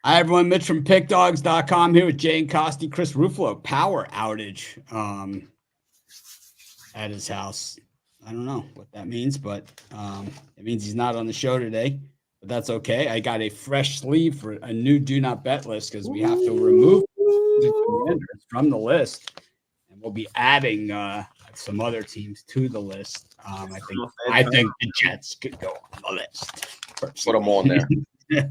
Hi, everyone. Mitch from PickDogs.com here with Jay and Costi. Chris Ruffalo, power outage at his house. I don't know what that means, but it means he's not on the show today. But that's okay. I got a fresh sleeve for a new do not bet list because we have to remove the Commanders from the list, and we'll be adding some other teams to the list. I think the Jets could go on the list. Put them on there. I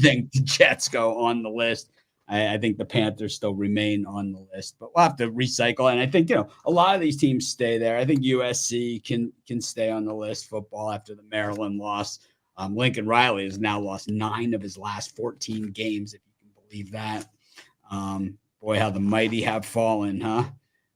think the Jets go on the list. I think the Panthers still remain on the list, but we'll have to recycle. And I think, a lot of these teams stay there. I think USC can stay on the list. Football after the Maryland loss. Lincoln Riley has now lost 9 of his last 14 games, if you can believe that. Boy, how the mighty have fallen, huh? A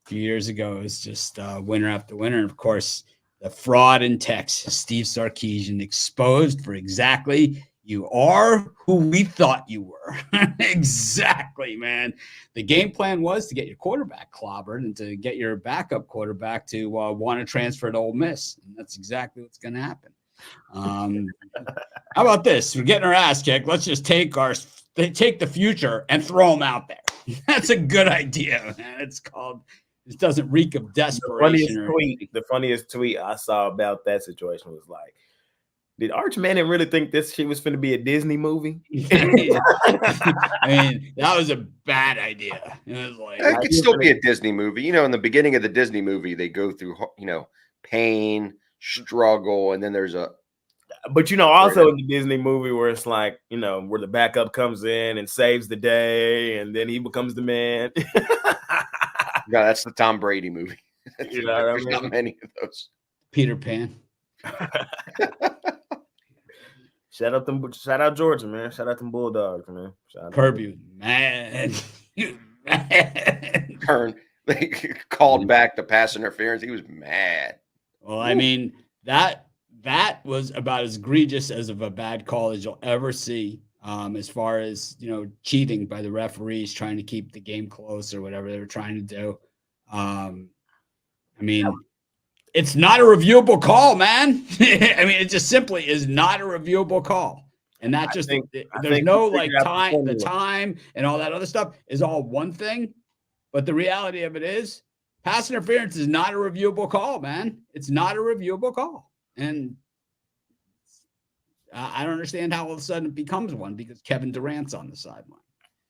few years ago, it was just winner after winner. And of course, the fraud in Texas, Steve Sarkisian, exposed for exactly you are who we thought you were. Exactly, man. The game plan was to get your quarterback clobbered and to get your backup quarterback to want to transfer to Ole Miss. And that's exactly what's going to happen. How about this? We're getting our ass kicked. Let's just take the future and throw them out there. That's a good idea, man. It's called... It doesn't reek of desperation. The funniest tweet I saw about that situation was like, did Arch Manning really think this shit was going to be a Disney movie? I mean, that was a bad idea. It was like, it could still be a Disney movie. In the beginning of the Disney movie, they go through, pain, struggle, and then there's a. But also in the Disney movie where it's like, where the backup comes in and saves the day, and then he becomes the man. No, that's the Tom Brady movie. There's not many of those. Peter Pan. Shout out Georgia, man. Shout out them Bulldogs, man. Kirby, you mad. You mad. They called back the pass interference. He was mad. Well, I mean, that was about as egregious as of a bad call as you'll ever see. As far as, cheating by the referees trying to keep the game close or whatever they were trying to do. I mean, it's not a reviewable call, man. I mean, it just simply is not a reviewable call. And that just, there's no like time, the time and all that other stuff is all one thing. But the reality of it is pass interference is not a reviewable call, man. It's not a reviewable call. And I don't understand how all of a sudden it becomes one because Kevin Durant's on the sideline.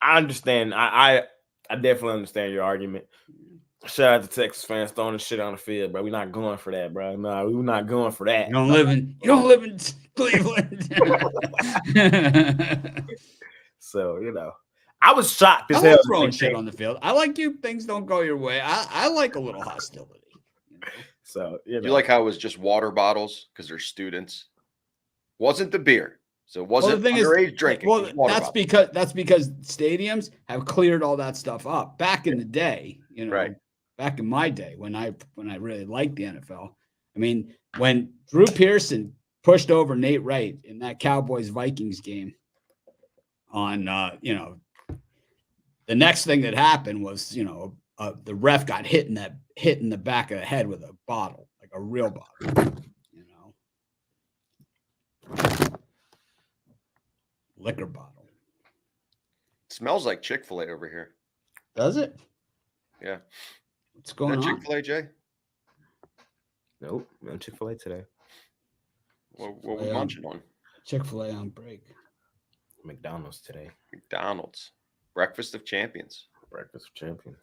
I understand. I definitely understand your argument. Shout out to Texas fans throwing the shit on the field, bro. We're not going for that, bro. No, we're not going for that. You don't live in Cleveland. So, I was shocked as hell. I throwing shit on the field. I like you. Things don't go your way. I like a little hostility. So, you like how it was just water bottles because they're students. Wasn't the beer. So it wasn't underage drinking. Well, that's because stadiums have cleared all that stuff up. Back in the day, right. Back in my day when I really liked the NFL. I mean, when Drew Pearson pushed over Nate Wright in that Cowboys-Vikings game on the next thing that happened was, the ref got hit in the back of the head with a bottle, like a real bottle. Liquor bottle. It smells like Chick-fil-A over here. Does it? Yeah. What's going on? Chick-fil-A, Jay? Nope. No Chick-fil-A today. What we munching on? Chick-fil-A on break. McDonald's today. McDonald's. Breakfast of champions. Breakfast of champions.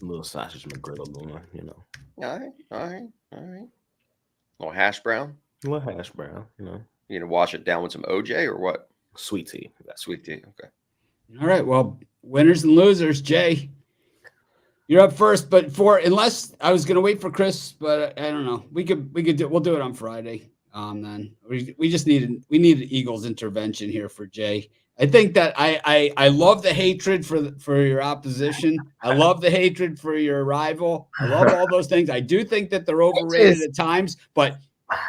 A little sausage McGriddle going, All right. Little hash brown. A little hash brown, You gonna wash it down with some OJ or what? Sweet tea. Sweet tea. Okay. All right. Well, winners and losers, Jay. You're up first, but unless I was gonna wait for Chris, but I don't know. We'll do it on Friday. Then we need an Eagles intervention here for Jay. I think that I love the hatred for your opposition. I love the hatred for your rival. I love all those things. I do think that they're overrated at times, but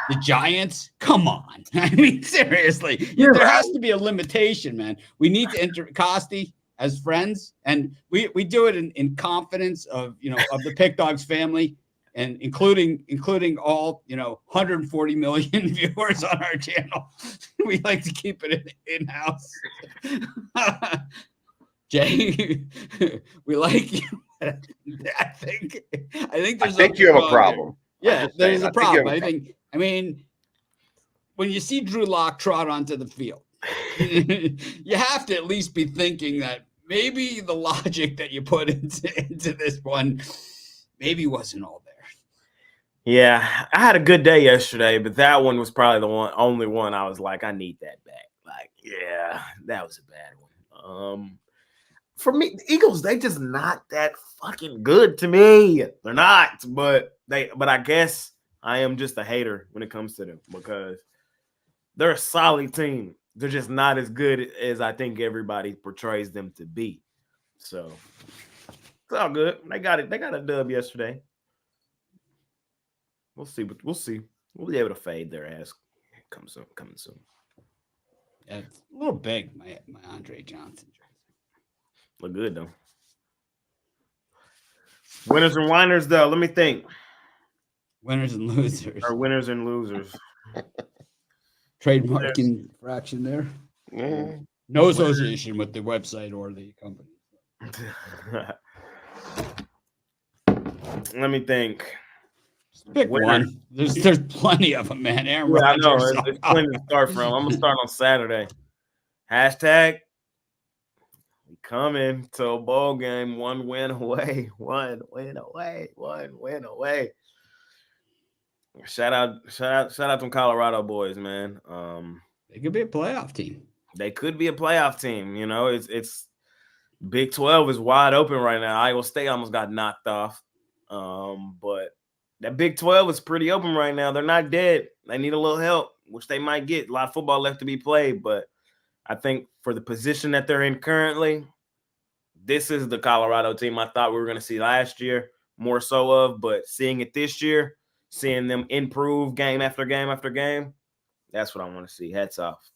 the Giants, come on. I mean, seriously, there has to be a limitation, man. We need to Costi as friends, and we do it in confidence of the Pick Dogs family. and including all 140 million viewers on our channel. We like to keep it in house. Jay, we like you. I think you have a problem. Yeah, there's a problem. I mean, when you see Drew Lock trot onto the field, you have to at least be thinking that maybe the logic that you put into this one maybe wasn't all there. Yeah, I had a good day yesterday, but that one was probably the only one I was like, I need that back. Like, yeah, that was a bad one. For me, the Eagles, they just not that fucking good to me. They're not, but I guess I am just a hater when it comes to them because they're a solid team. They're just not as good as I think everybody portrays them to be. So it's all good. They got it. They got a dub yesterday. We'll see. But we'll see. We'll be able to fade their ass. Coming soon. Yeah, it's a little big. My Andre Johnson jersey. Look good though. Winners and whiners though. Let me think. Winners and losers. Or winners and losers. Trademark infraction there. Mm. No association with the website or the company. Let me think. Pick one. There's plenty of them, man. Aaron Rodgers. I know. It's plenty to start from. I'm gonna start on Saturday. Hashtag we coming to a bowl game. 1 win away. 1 win away. 1 win away. Shout out them Colorado boys, man. They could be a playoff team. They could be a playoff team. You know, it's Big 12 is wide open right now. Iowa State almost got knocked off. But that Big 12 is pretty open right now. They're not dead. They need a little help, which they might get. A lot of football left to be played, but I think for the position that they're in currently, this is the Colorado team I thought we were going to see last year, more so of, but seeing it this year, seeing them improve game after game after game, that's what I want to see. Hats off.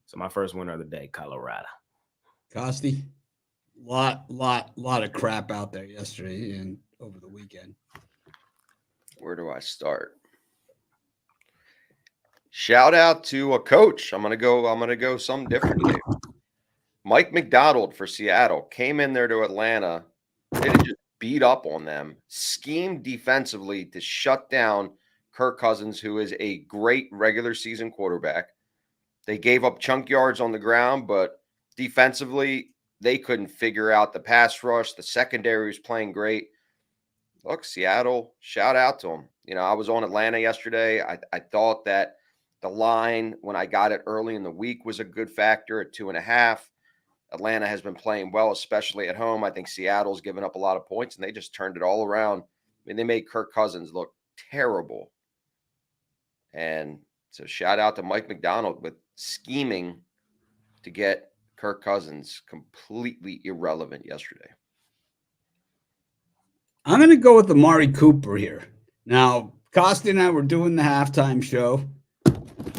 So my first winner of the day, Colorado. Costi, lot of crap out there yesterday and over the weekend. Where do I start? Shout out to a coach. I'm gonna go something different today. Mike McDonald for Seattle came in there to Atlanta. They didn't just beat up on them, schemed defensively to shut down Kirk Cousins, who is a great regular season quarterback. They gave up chunk yards on the ground, but defensively, they couldn't figure out the pass rush. The secondary was playing great. Look, Seattle, shout out to them. You know, I was on Atlanta yesterday. I thought that the line, when I got it early in the week, was a good factor at 2.5. Atlanta has been playing well, especially at home. I think Seattle's given up a lot of points, and they just turned it all around. I mean, they made Kirk Cousins look terrible. And so shout out to Mike McDonald with scheming to get Kirk Cousins completely irrelevant yesterday. I'm going to go with Amari Cooper here. Now, Costi and I were doing the halftime show.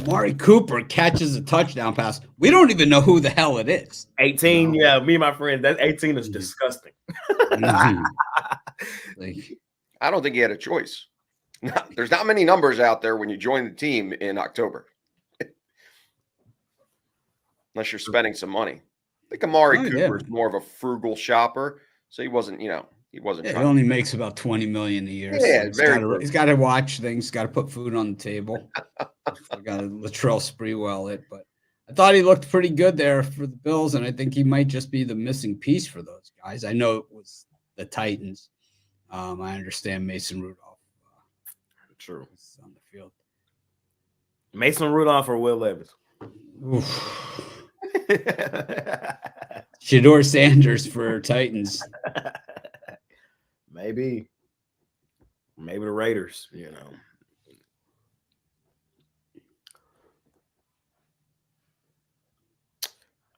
Amari Cooper catches a touchdown pass. We don't even know who the hell it is. 18, yeah, me and my friend, that 18 is disgusting. I don't think he had a choice. There's not many numbers out there when you join the team in October. Unless you're spending some money. I think Amari Cooper is more of a frugal shopper, so he wasn't, he wasn't. He only makes about $20 million a year. Yeah, so he's got to watch things. Got to put food on the table. Got to Latrell Sprewell it, but I thought he looked pretty good there for the Bills, and I think he might just be the missing piece for those guys. I know it was the Titans. I understand Mason Rudolph. True. On the field. Mason Rudolph or Will Levis? Shedeur Sanders for Titans. Maybe the Raiders,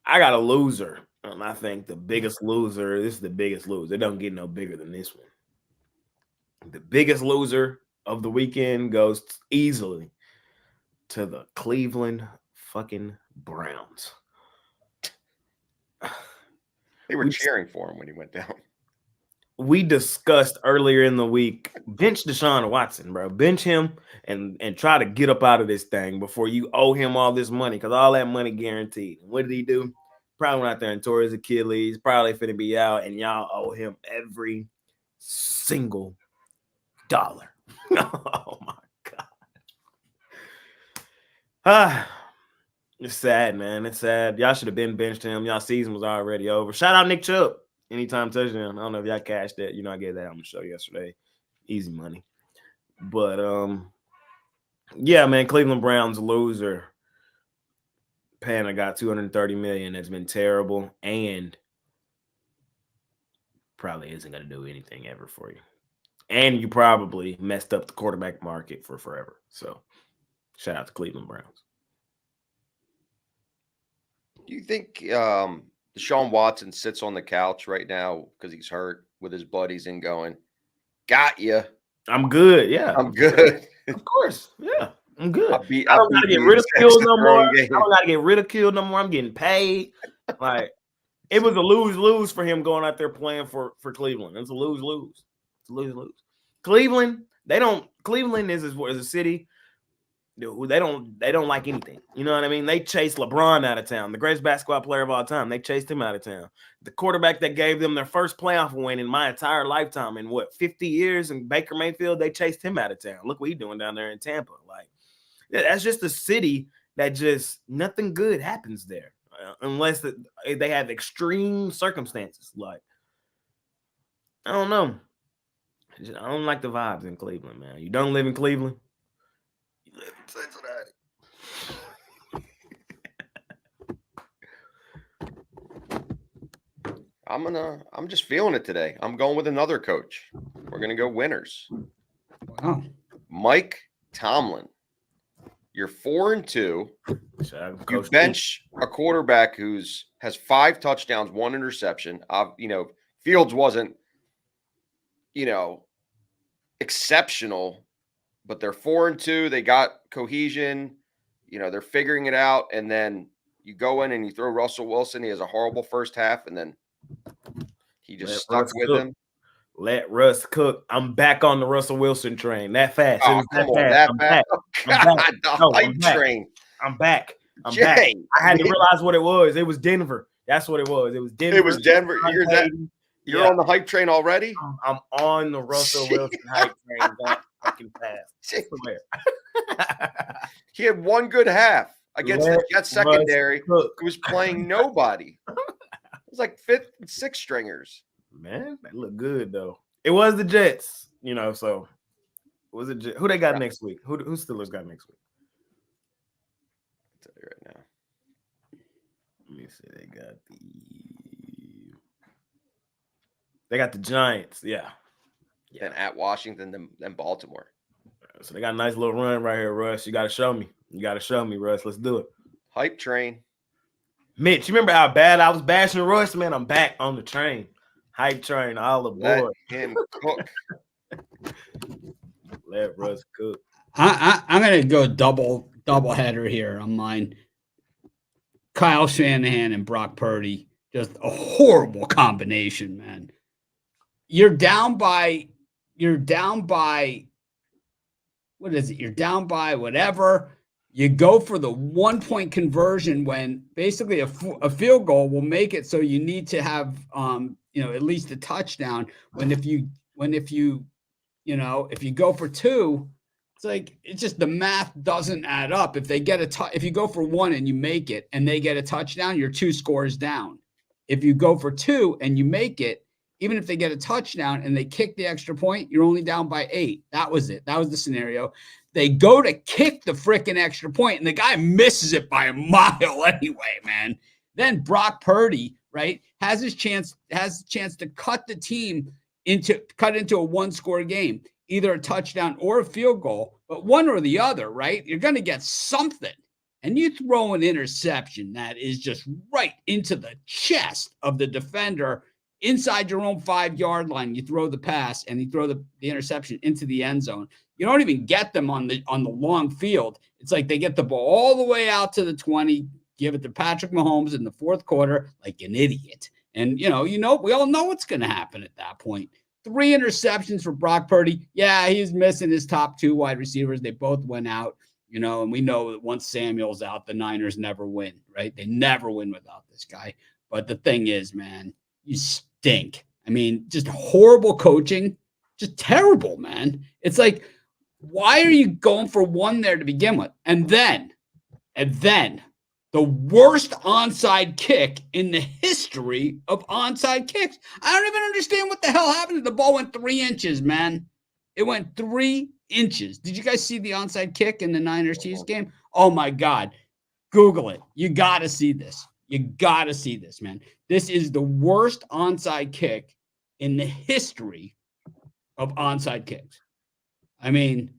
I got a loser. And I think the biggest loser, this is the biggest loser. It doesn't get no bigger than this one. The biggest loser of the weekend goes easily to the Cleveland fucking Browns. They were cheering for him when he went down. we discussed earlier in the week, bench Deshaun Watson, bro. Bench him and try to get up out of this thing before you owe him all this money, because all that money guaranteed. What did he do? Probably went out there and tore his Achilles. Probably finna be out, and y'all owe him every single dollar. Oh my God. It's sad, man. It's sad. Y'all should have been benched him. Y'all season was already over. Shout out Nick Chubb. Anytime touchdown. I don't know if y'all cashed that. You know, I gave that on the show yesterday. Easy money. But yeah, man, Cleveland Browns loser. Panda got $230 million. That's been terrible and probably isn't going to do anything ever for you. And you probably messed up the quarterback market for forever. So shout out to Cleveland Browns. Do you think Deshaun Watson sits on the couch right now because he's hurt with his buddies and going, got you? I'm good. Yeah. I'm good. Of course. Yeah. I'm good. I don't got to get ridiculed no more. I don't got to get ridiculed no more. I'm getting paid. Like, it was a lose-lose for him going out there playing for Cleveland. It's a lose-lose. It's a lose-lose. Cleveland is a city. They don't like anything. You know what I mean? They chased LeBron out of town, the greatest basketball player of all time. They chased him out of town. The quarterback that gave them their first playoff win in my entire lifetime in 50 years, in Baker Mayfield, they chased him out of town. Look what he's doing down there in Tampa. Like, that's just a city that just nothing good happens there unless they have extreme circumstances. Like, I don't know. I don't like the vibes in Cleveland, man. You don't live in Cleveland. Live in Cincinnati. I'm just feeling it today. I'm going with another coach. We're gonna go winners. Wow. Mike Tomlin. You're 4-2. You bench a quarterback has 5 touchdowns, 1 interception. Fields wasn't, exceptional. But they're 4-2. They got cohesion. They're figuring it out. And then you go in and you throw Russell Wilson. He has a horrible first half, and then he just stuck with him. Let Russ cook. I'm back on the Russell Wilson train. That fast. Oh, come on, that fast. Oh, God, the hype train. I'm back. I'm back. I had to realize what it was. It was Denver. That's what it was. It was Denver. It was Denver. You're on the hype train already? I'm on the Russell Wilson hype train. Fucking fast. He had 1 good half against the Jets secondary who was playing nobody. It was like 5th and 6th stringers. Man, that looked good though. It was the Jets, so was it who they got next week? Who Steelers got next week? I'll tell you right now. Let me see. They got the Giants, yeah. Then at Washington, then Baltimore. So they got a nice little run right here, Russ. You got to show me. Russ. Let's do it. Hype train. Mitch, you remember how bad I was bashing Russ? Man, I'm back on the train. Hype train, all aboard. Let him cook. Let Russ cook. I'm going to go double header here on mine. Kyle Shanahan and Brock Purdy. Just a horrible combination, man. You're down by what is it? You're down by whatever. You go for the 1-point conversion when basically a field goal will make it so you need to have at least a touchdown. If you go for 2, it's just the math doesn't add up. If they get if you go for 1 and you make it and they get a touchdown, you're 2 scores down. If you go for 2 and you make it, even if they get a touchdown and they kick the extra point, you're only down by 8. That was it. That was the scenario. They go to kick the freaking extra point, and the guy misses it by a mile anyway, man. Then Brock Purdy, right, has a chance to cut the team into a 1-score game, either a touchdown or a field goal, but one or the other, right? You're going to get something. And you throw an interception that is just right into the chest of the defender inside your own 5-yard line. You throw the pass and you throw the interception into the end zone. You don't even get them on the long field. It's like they get the ball all the way out to the 20, give it to Patrick Mahomes in the 4th quarter like an idiot. And, we all know what's going to happen at that point. 3 interceptions for Brock Purdy. Yeah, he's missing his top 2 wide receivers. They both went out, and we know that once Samuel's out, the Niners never win, right? They never win without this guy. But the thing is, man, you stink. I mean, just horrible coaching, just terrible, man. It's like, why are you going for one there to begin with? And then the worst onside kick in the history of onside kicks. I don't even understand what the hell happened. The ball went 3 inches, man. It went 3 inches. Did you guys see the onside kick in the Niners-Chiefs game? Oh, my God. Google it. You got to see this. You got to see this, man. This is the worst onside kick in the history of onside kicks. I mean,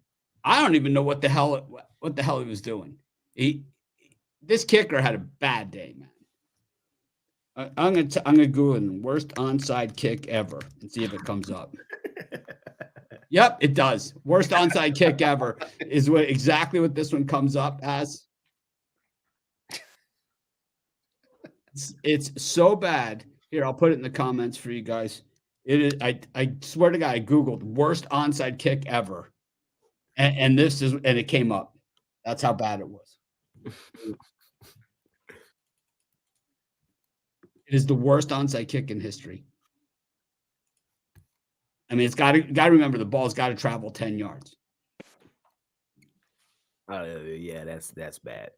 I don't even know what the hell he was doing. This kicker had a bad day, man. I'm gonna Google the worst onside kick ever and see if it comes up. Yep, it does. Worst onside kick ever is exactly what this one comes up as. It's so bad. Here, I'll put it in the comments for you guys. It is. I swear to God, I Googled worst onside kick ever, and it came up. That's how bad it was. It is the worst onside kick in history. I mean, it's got to remember the ball's got to travel 10 yards. Yeah, that's bad.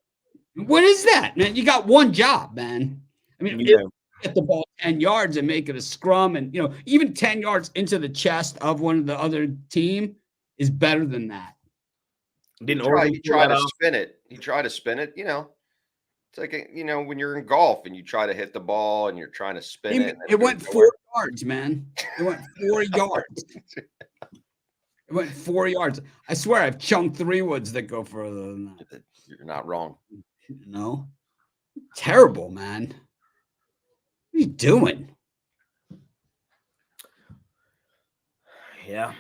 What is that, man? You got one job, man. I mean, Yeah. get the ball 10 yards and make it a scrum, and even 10 yards into the chest of one of the other team is better than that. Didn't he tried to spin it. He tried to spin it. It's like when you're in golf and you try to hit the ball and you're trying to spin it. It went 4 yards, man. It went 4 yards. It went 4 yards. I swear I've chunked 3-woods that go further than that. You're not wrong. No. Terrible, man. What are you doing? Yeah.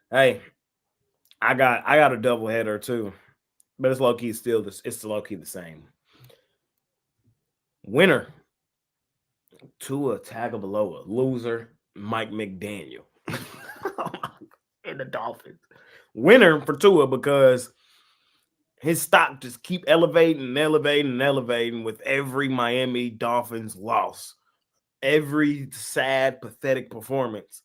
Hey, I got a double header too. But it's low key it's low key the same. Winner, Tua Tagovailoa. Loser, Mike McDaniel. And the Dolphins. Winner for Tua because his stock just keep elevating and elevating and elevating with every Miami Dolphins loss. Every sad, pathetic performance.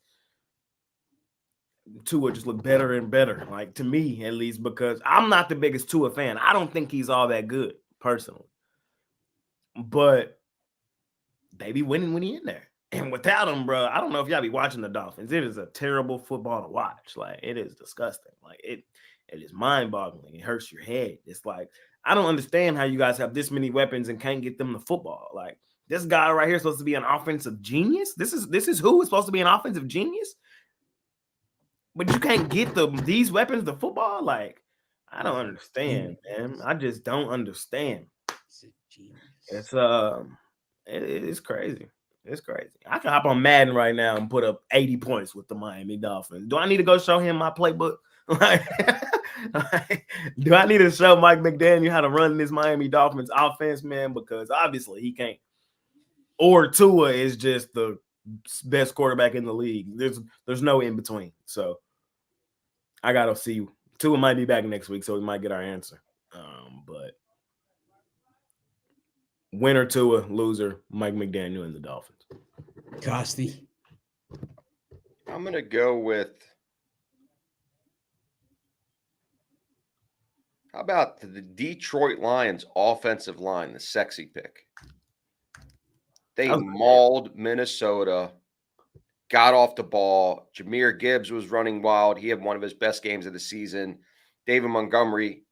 Tua just look better and better, like to me at least, because I'm not the biggest Tua fan. I don't think he's all that good personally, but they be winning when he in there. And without him, bro, I don't know if y'all be watching the Dolphins. It is a terrible football to watch. Like it is disgusting. Like it is mind-boggling. It hurts your head. It's like I don't understand how you guys have this many weapons and can't get them the football. Like this guy right here is supposed to be an offensive genius. This is who is supposed to be an offensive genius. But you can't get these weapons, the football. Like, I don't understand, man. I just don't understand. It's it's crazy. It's crazy. I can hop on Madden right now and put up 80 points with the Miami Dolphins. Do I need to go show him my playbook? Do I need to show Mike McDaniel how to run this Miami Dolphins offense, man? Because obviously he can't. Or Tua is just the best quarterback in the league. There's no in between. So I gotta see. Tua might be back next week, so we might get our answer. But winner Tua, loser Mike McDaniel and the Dolphins. Costi. I'm gonna go with. How about the Detroit Lions offensive line, the sexy pick? They mauled Minnesota, got off the ball. Jahmyr Gibbs was running wild. He had one of his best games of the season. David Montgomery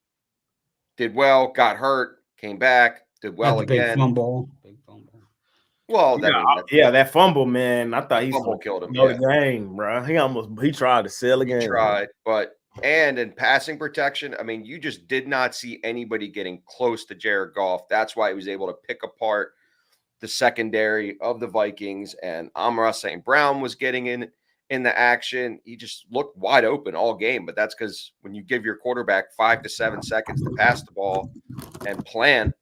did well, got hurt, came back, did well again. Big fumble. Well, that fumble, man. I thought he killed him. The game, bro. He tried to sell again. He tried, and in passing protection, I mean, you just did not see anybody getting close to Jared Goff. That's why he was able to pick apart the secondary of the Vikings, and Amon-Ra St. Brown was getting in the action. He just looked wide open all game, but that's because when you give your quarterback 5 to 7 seconds to pass the ball and plan,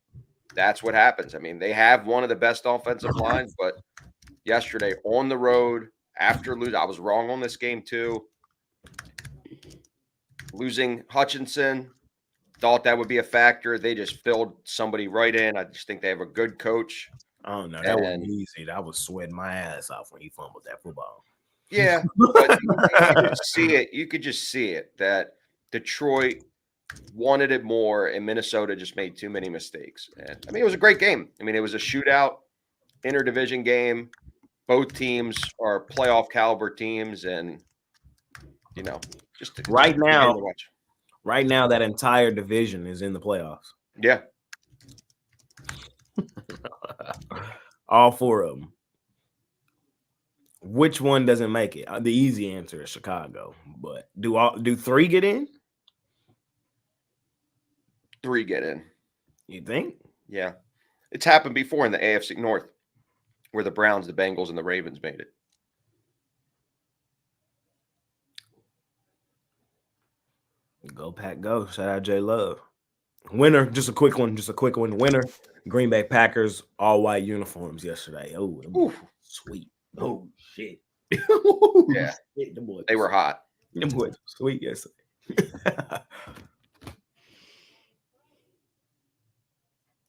that's what happens. I mean, they have one of the best offensive lines, but yesterday on the road after losing. I was wrong on this game too. Losing Hutchinson, thought that would be a factor. They just filled somebody right in. I just think they have a good coach. Oh no, that wasn't easy. I was sweating my ass off when he fumbled that football. Yeah, but you could just see it. You could just see it that Detroit wanted it more, and Minnesota just made too many mistakes. And I mean, it was a great game. I mean, it was a shootout, interdivision game. Both teams are playoff caliber teams, and just right now, to watch. Right now, that entire division is in the playoffs. Yeah, all 4 of them. Which one doesn't make it? The easy answer is Chicago. But do 3 get in? 3 get in. You think? Yeah, it's happened before in the AFC North, where the Browns, the Bengals, and the Ravens made it. Go Pack, go! Shout out J Love. Winner, just a quick one. Winner. Green Bay Packers, all white uniforms yesterday. Oh, sweet. Oh shit. Yeah, shit, they were hot. Them boys sweet yesterday.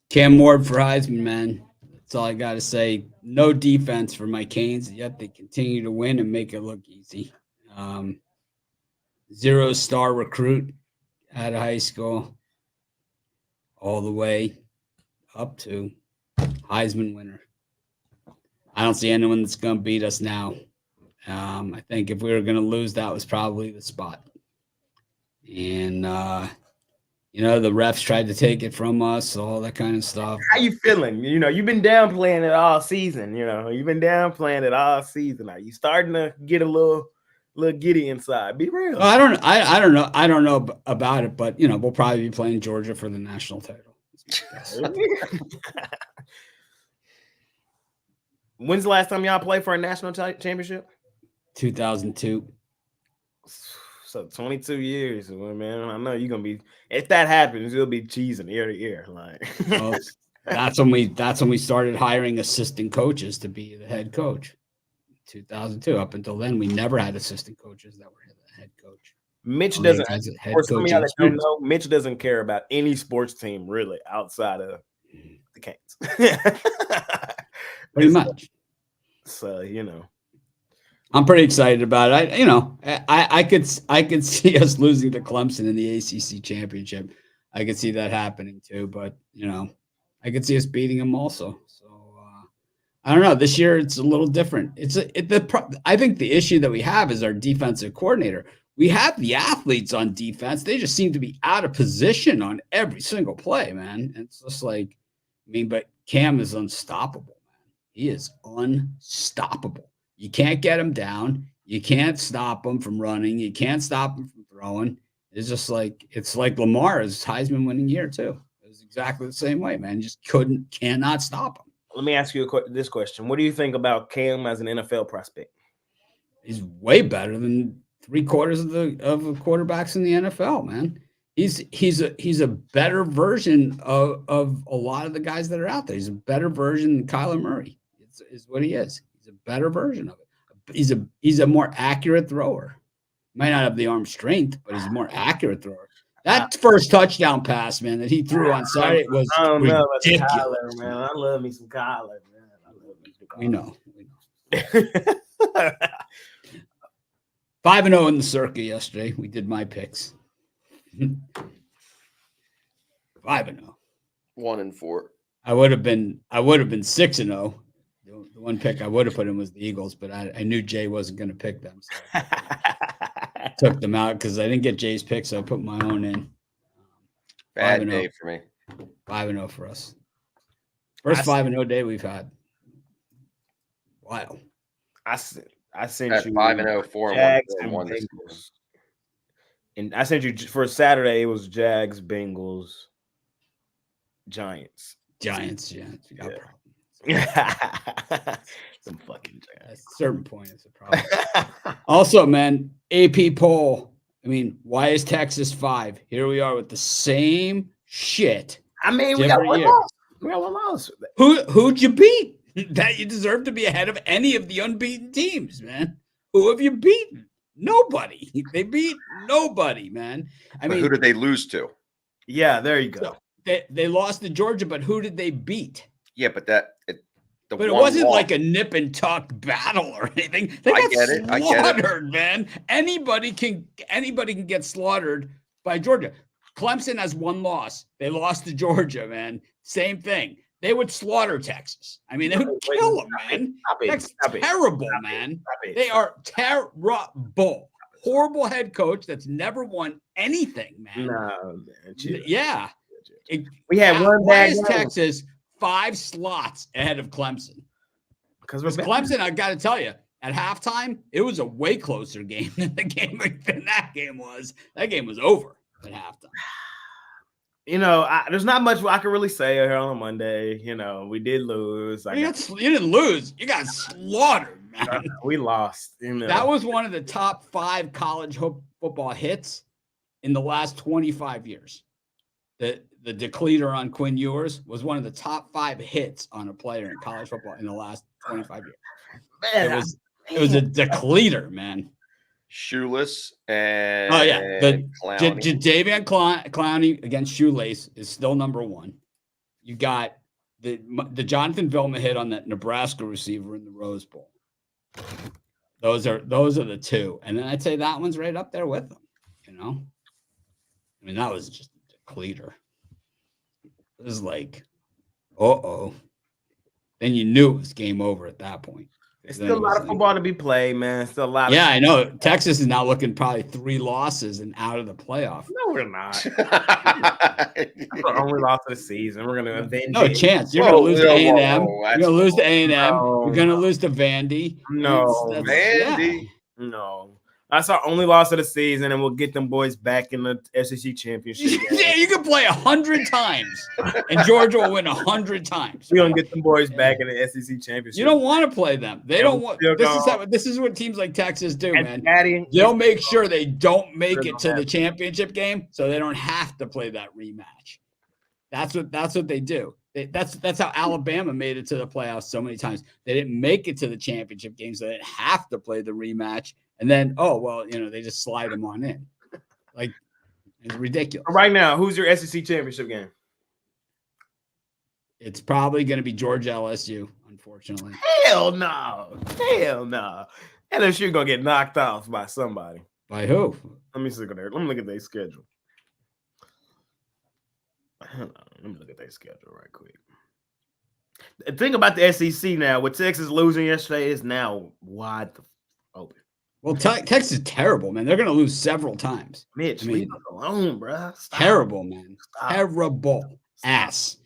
Cam Ward for Heisman, man. That's all I got to say. No defense for my Canes, yet they continue to win and make it look easy. 0-star recruit out of high school, all the way up to Heisman winner. I don't see anyone that's going to beat us now. I think if we were going to lose, that was probably the spot. And, the refs tried to take it from us, all that kind of stuff. How you feeling? You've been downplaying it all season. Are you starting to get a little giddy inside? Be real. I don't know about it, but we'll probably be playing Georgia for the national title. When's the last time y'all played for a national championship? 2002. So 22 years, man. I know you're gonna be. If that happens, you'll be cheesing ear to ear. Well, that's when we started hiring assistant coaches to be the head coach. 2002. Up until then, we never had assistant coaches that were the head coach. Mitch doesn't. For some of y'all that don't know, Mitch doesn't care about any sports team really outside of the Canes. Pretty much. So I'm pretty excited about it. I could see us losing to Clemson in the ACC championship. I could see that happening too, but I could see us beating them also. So I don't know. This year it's a little different. I think the issue that we have is our defensive coordinator. We have the athletes on defense. They just seem to be out of position on every single play, man. It's just but Cam is unstoppable, man. He is unstoppable. You can't get him down. You can't stop him from running. You can't stop him from throwing. It's just it's like Lamar's Heisman winning year too. It was exactly the same way, man. You just cannot stop him. Let me ask you this question. What do you think about Cam as an NFL prospect? He's way better than 3/4 of the quarterbacks in the NFL, man. He's a better version of a lot of the guys that are out there. He's a better version than Kyler Murray. Is what he is. He's a better version of it. He's a more accurate thrower. Might not have the arm strength, but he's a more accurate thrower. That first touchdown pass, man, that he threw on Saturday was ridiculous. Kyler, man. I love me some Kyler, man. We know. 5-0 in the circuit yesterday. We did my picks. 5-0. 1-4. I would have been 6-0. The one pick I would have put in was the Eagles, but I knew Jay wasn't going to pick them. So I took them out because I didn't get Jay's pick, so I put my own in. Bad day for me. 5-0 for us. First 5-0 day we've had. Wow. I sent you 5-0, 4-1, and I sent you for Saturday. It was Jags, Bengals, Giants. Giants, yeah. Some fucking Giants. At a certain point, it's a problem. Also, man, AP poll. I mean, why is Texas 5? Here we are with the same shit. I mean, we got one loss. Who'd you beat? that you deserve to be ahead of any of the unbeaten teams, man. Who have you beaten? Nobody. They beat nobody, man. I mean, who did they lose to? Yeah, there you go. So they lost to Georgia, but who did they beat? Yeah, but But it wasn't like a nip and tuck battle or anything. They got slaughtered, man. Anybody can get slaughtered by Georgia. Clemson has one loss. They lost to Georgia, man. Same thing. They would slaughter Texas. I mean, they would kill them, man. That's terrible, man. They are terrible. Horrible head coach that's never won anything, man. No, man. Yeah. We had one bad game. Texas 5 slots ahead of Clemson. Because Clemson, I got to tell you, at halftime, it was a way closer game than that game was. That game was over at halftime. You know, there's not much I can really say here on a Monday. You know, we did lose. You didn't lose. You got slaughtered, man. We lost. You know. That was one of the top 5 college football hits in the last 25 years. The decleater on Quinn Ewers was one of the top 5 hits on a player in college football in the last 25 years. Man, it was a decleater, man. Shoeless and the Jadeveon Clowney against Shoelace is still number 1. You got the Jonathan Vilma hit on that Nebraska receiver in the Rose Bowl. Those are the 2, and then I'd say that one's right up there with them. You know, I mean that was just a decleater. It was like, then you knew it was game over at that point. It's still a lot of football to be played, man. Still a lot. Yeah, I know. Texas is now looking probably 3 losses and out of the playoff. No, we're not. That's our only loss of the season. We're gonna avenge. No chance. You're gonna lose to A&M. You're gonna lose to A&M. You're gonna lose to Vandy. No, Vandy. Yeah. No. That's our only loss of the season, and we'll get them boys back in the SEC championship. Yeah, you can play 100 times, and Georgia will win 100 times. We're gonna get them boys back in the SEC championship. You don't want to play them. They don't want. This is what teams like Texas do, man. They'll make sure they don't make it to the championship game, so they don't have to play that rematch. That's what they do. That's how Alabama made it to the playoffs so many times. They didn't make it to the championship game, so they didn't have to play the rematch. And then, they just slide them on in. Like, it's ridiculous. Right now, who's your SEC championship game? It's probably going to be Georgia LSU, unfortunately. Hell no. LSU going to get knocked off by somebody. By who? Let me look at their schedule. Let me look at their schedule right quick. The thing about the SEC now, with Texas losing yesterday, is now wide open. Well, Texas is terrible, man. They're going to lose several times. Mitch, leave us alone, bro. Stop. Terrible, man. Stop. Terrible. Stop. Ass.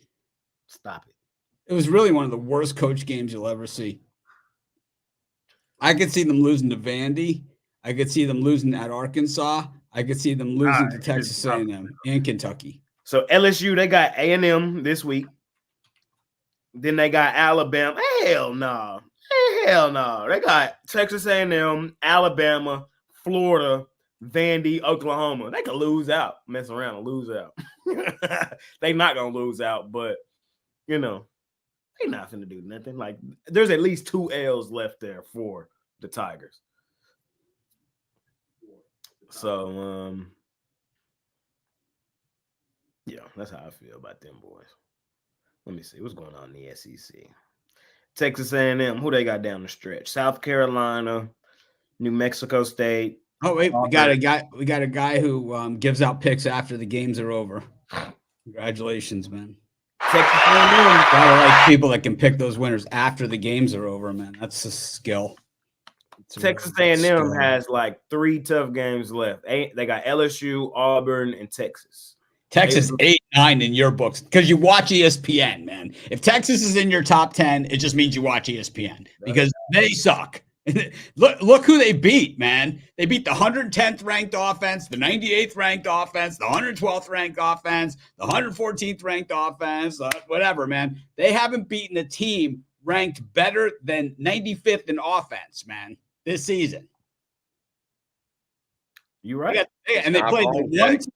Stop it. It was really one of the worst coach games you'll ever see. I could see them losing to Vandy. I could see them losing at Arkansas. I could see them losing to Texas A&M and Kentucky. So LSU, they got A&M this week. Then they got Alabama. Hell no. They got Texas A&M, Alabama, Florida, Vandy, Oklahoma. They could lose out, mess around and lose out. They not going to lose out, but, they not going to do nothing. Like, there's at least 2 L's left there for the Tigers. So, yeah, that's how I feel about them boys. Let me see what's going on in the SEC. Texas A&M, who they got down the stretch? South Carolina, New Mexico State. Oh wait, we got a guy who gives out picks after the games are over. Congratulations, man. Texas A&M. Gotta like people that can pick those winners after the games are over, man. That's a skill. Texas A&M has like 3 tough games left. They got LSU, Auburn, and Texas. Texas 8-9 in your books because you watch ESPN, man. If Texas is in your top 10, it just means you watch ESPN because they suck. Look who they beat, man. They beat the 110th ranked offense, the 98th ranked offense, the 112th ranked offense, the 114th ranked offense, whatever, man. They haven't beaten a team ranked better than 95th in offense, man, this season. You're right. And they played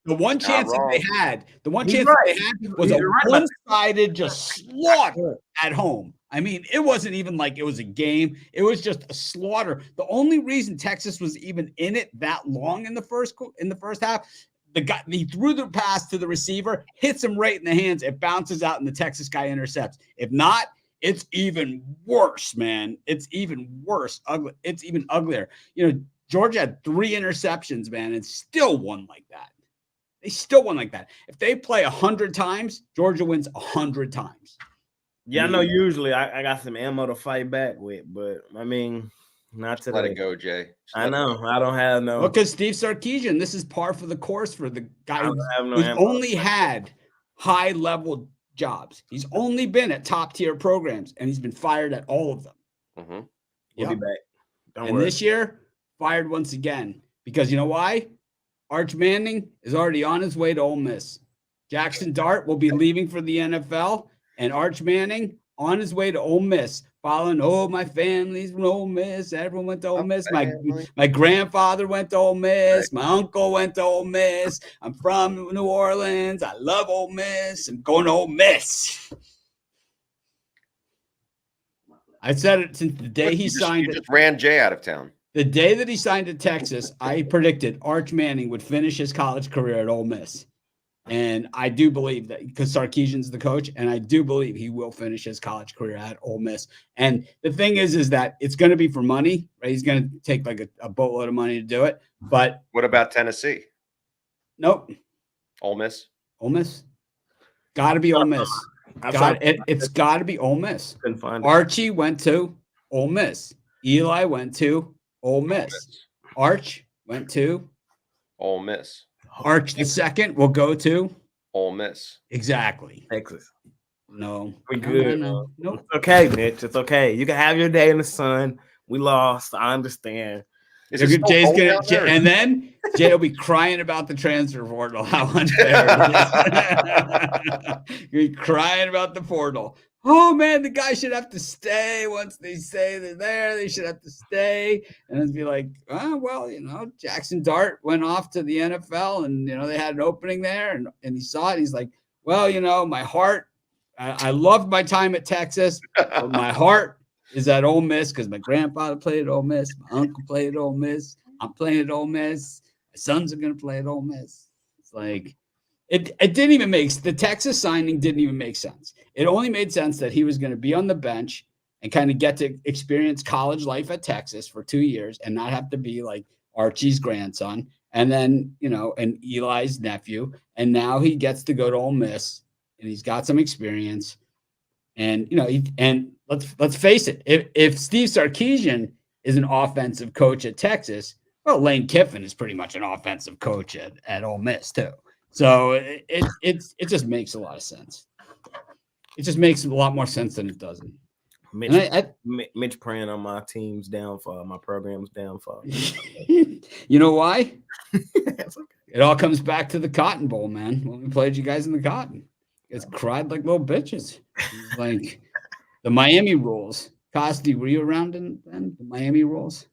the one chance that they had. The one chance that they had was a one-sided just slaughter at home. I mean, it wasn't even like it was a game. It was just a slaughter. The only reason Texas was even in it that long in the first half, he threw the pass to the receiver, hits him right in the hands. It bounces out, and the Texas guy intercepts. If not, it's even worse, man. It's even worse. Ugly. It's even uglier. Georgia had 3 interceptions, man, and still won like that. They still won like that. If they play 100 times, Georgia wins 100 times. Yeah, I know usually I got some ammo to fight back with, but I mean, not today. Let it go, Jay. I know. I don't have no. Look at Steve Sarkisian. This is par for the course for the guy who's ammo only had high-level jobs. He's only been at top-tier programs, and he's been fired at all of them. Mm-hmm. We'll be back. Don't and worry. This year, fired once again. Because you know why? Arch Manning is already on his way to Ole Miss. Jackson Dart will be leaving for the NFL, and Arch Manning on his way to Ole Miss, following, my family's from Ole Miss. Everyone went to Ole Miss. My grandfather went to Ole Miss. My uncle went to Ole Miss. I'm from New Orleans. I love Ole Miss. I'm going to Ole Miss. I said it since the day he signed it. Just ran Jay out of town. The day that he signed to Texas, I predicted Arch Manning would finish his college career at Ole Miss. And I do believe that because Sarkisian's the coach, and I do believe he will finish his college career at Ole Miss. And the thing is that it's going to be for money, right? He's going to take like a boatload of money to do it. But what about Tennessee? Nope. Ole Miss? Ole Miss? Got to be Ole Miss. It's got to be Ole Miss. Archie went to Ole Miss. Eli went to Ole Miss. Arch went to Ole Miss. Arch the second will go to Ole Miss. Exactly. Texas. No. We're good. No. It's okay, Mitch. It's okay. You can have your day in the sun. We lost. I understand. Jay's gonna, and then Jay will be crying about the transfer portal. How unfair it is. You're crying about the portal. Oh man, the guy should have to stay. Once they say they're there, they should have to stay. And it'd be like, Jackson Dart went off to the NFL, and they had an opening there, and he saw it. He's like, well, my heart. I loved my time at Texas, but my heart is at Ole Miss because my grandfather played at Ole Miss, my uncle played at Ole Miss. I'm playing at Ole Miss. My sons are gonna play at Ole Miss. It's like. It didn't even the Texas signing didn't even make sense. It only made sense that he was going to be on the bench and kind of get to experience college life at Texas for 2 years and not have to be like Archie's grandson and then, and Eli's nephew. And now he gets to go to Ole Miss and he's got some experience. And, and let's face it, if Steve Sarkisian is an offensive coach at Texas, well, Lane Kiffin is pretty much an offensive coach at Ole Miss too. So it just makes a lot of sense. It just makes a lot more sense than it doesn't. Mitch praying on my team's downfall, my program's downfall. You know why? It all comes back to the Cotton Bowl, man. When we played you guys in the Cotton, you guys cried like little bitches. Like the Miami rules. Costi, were you around then? The Miami rules.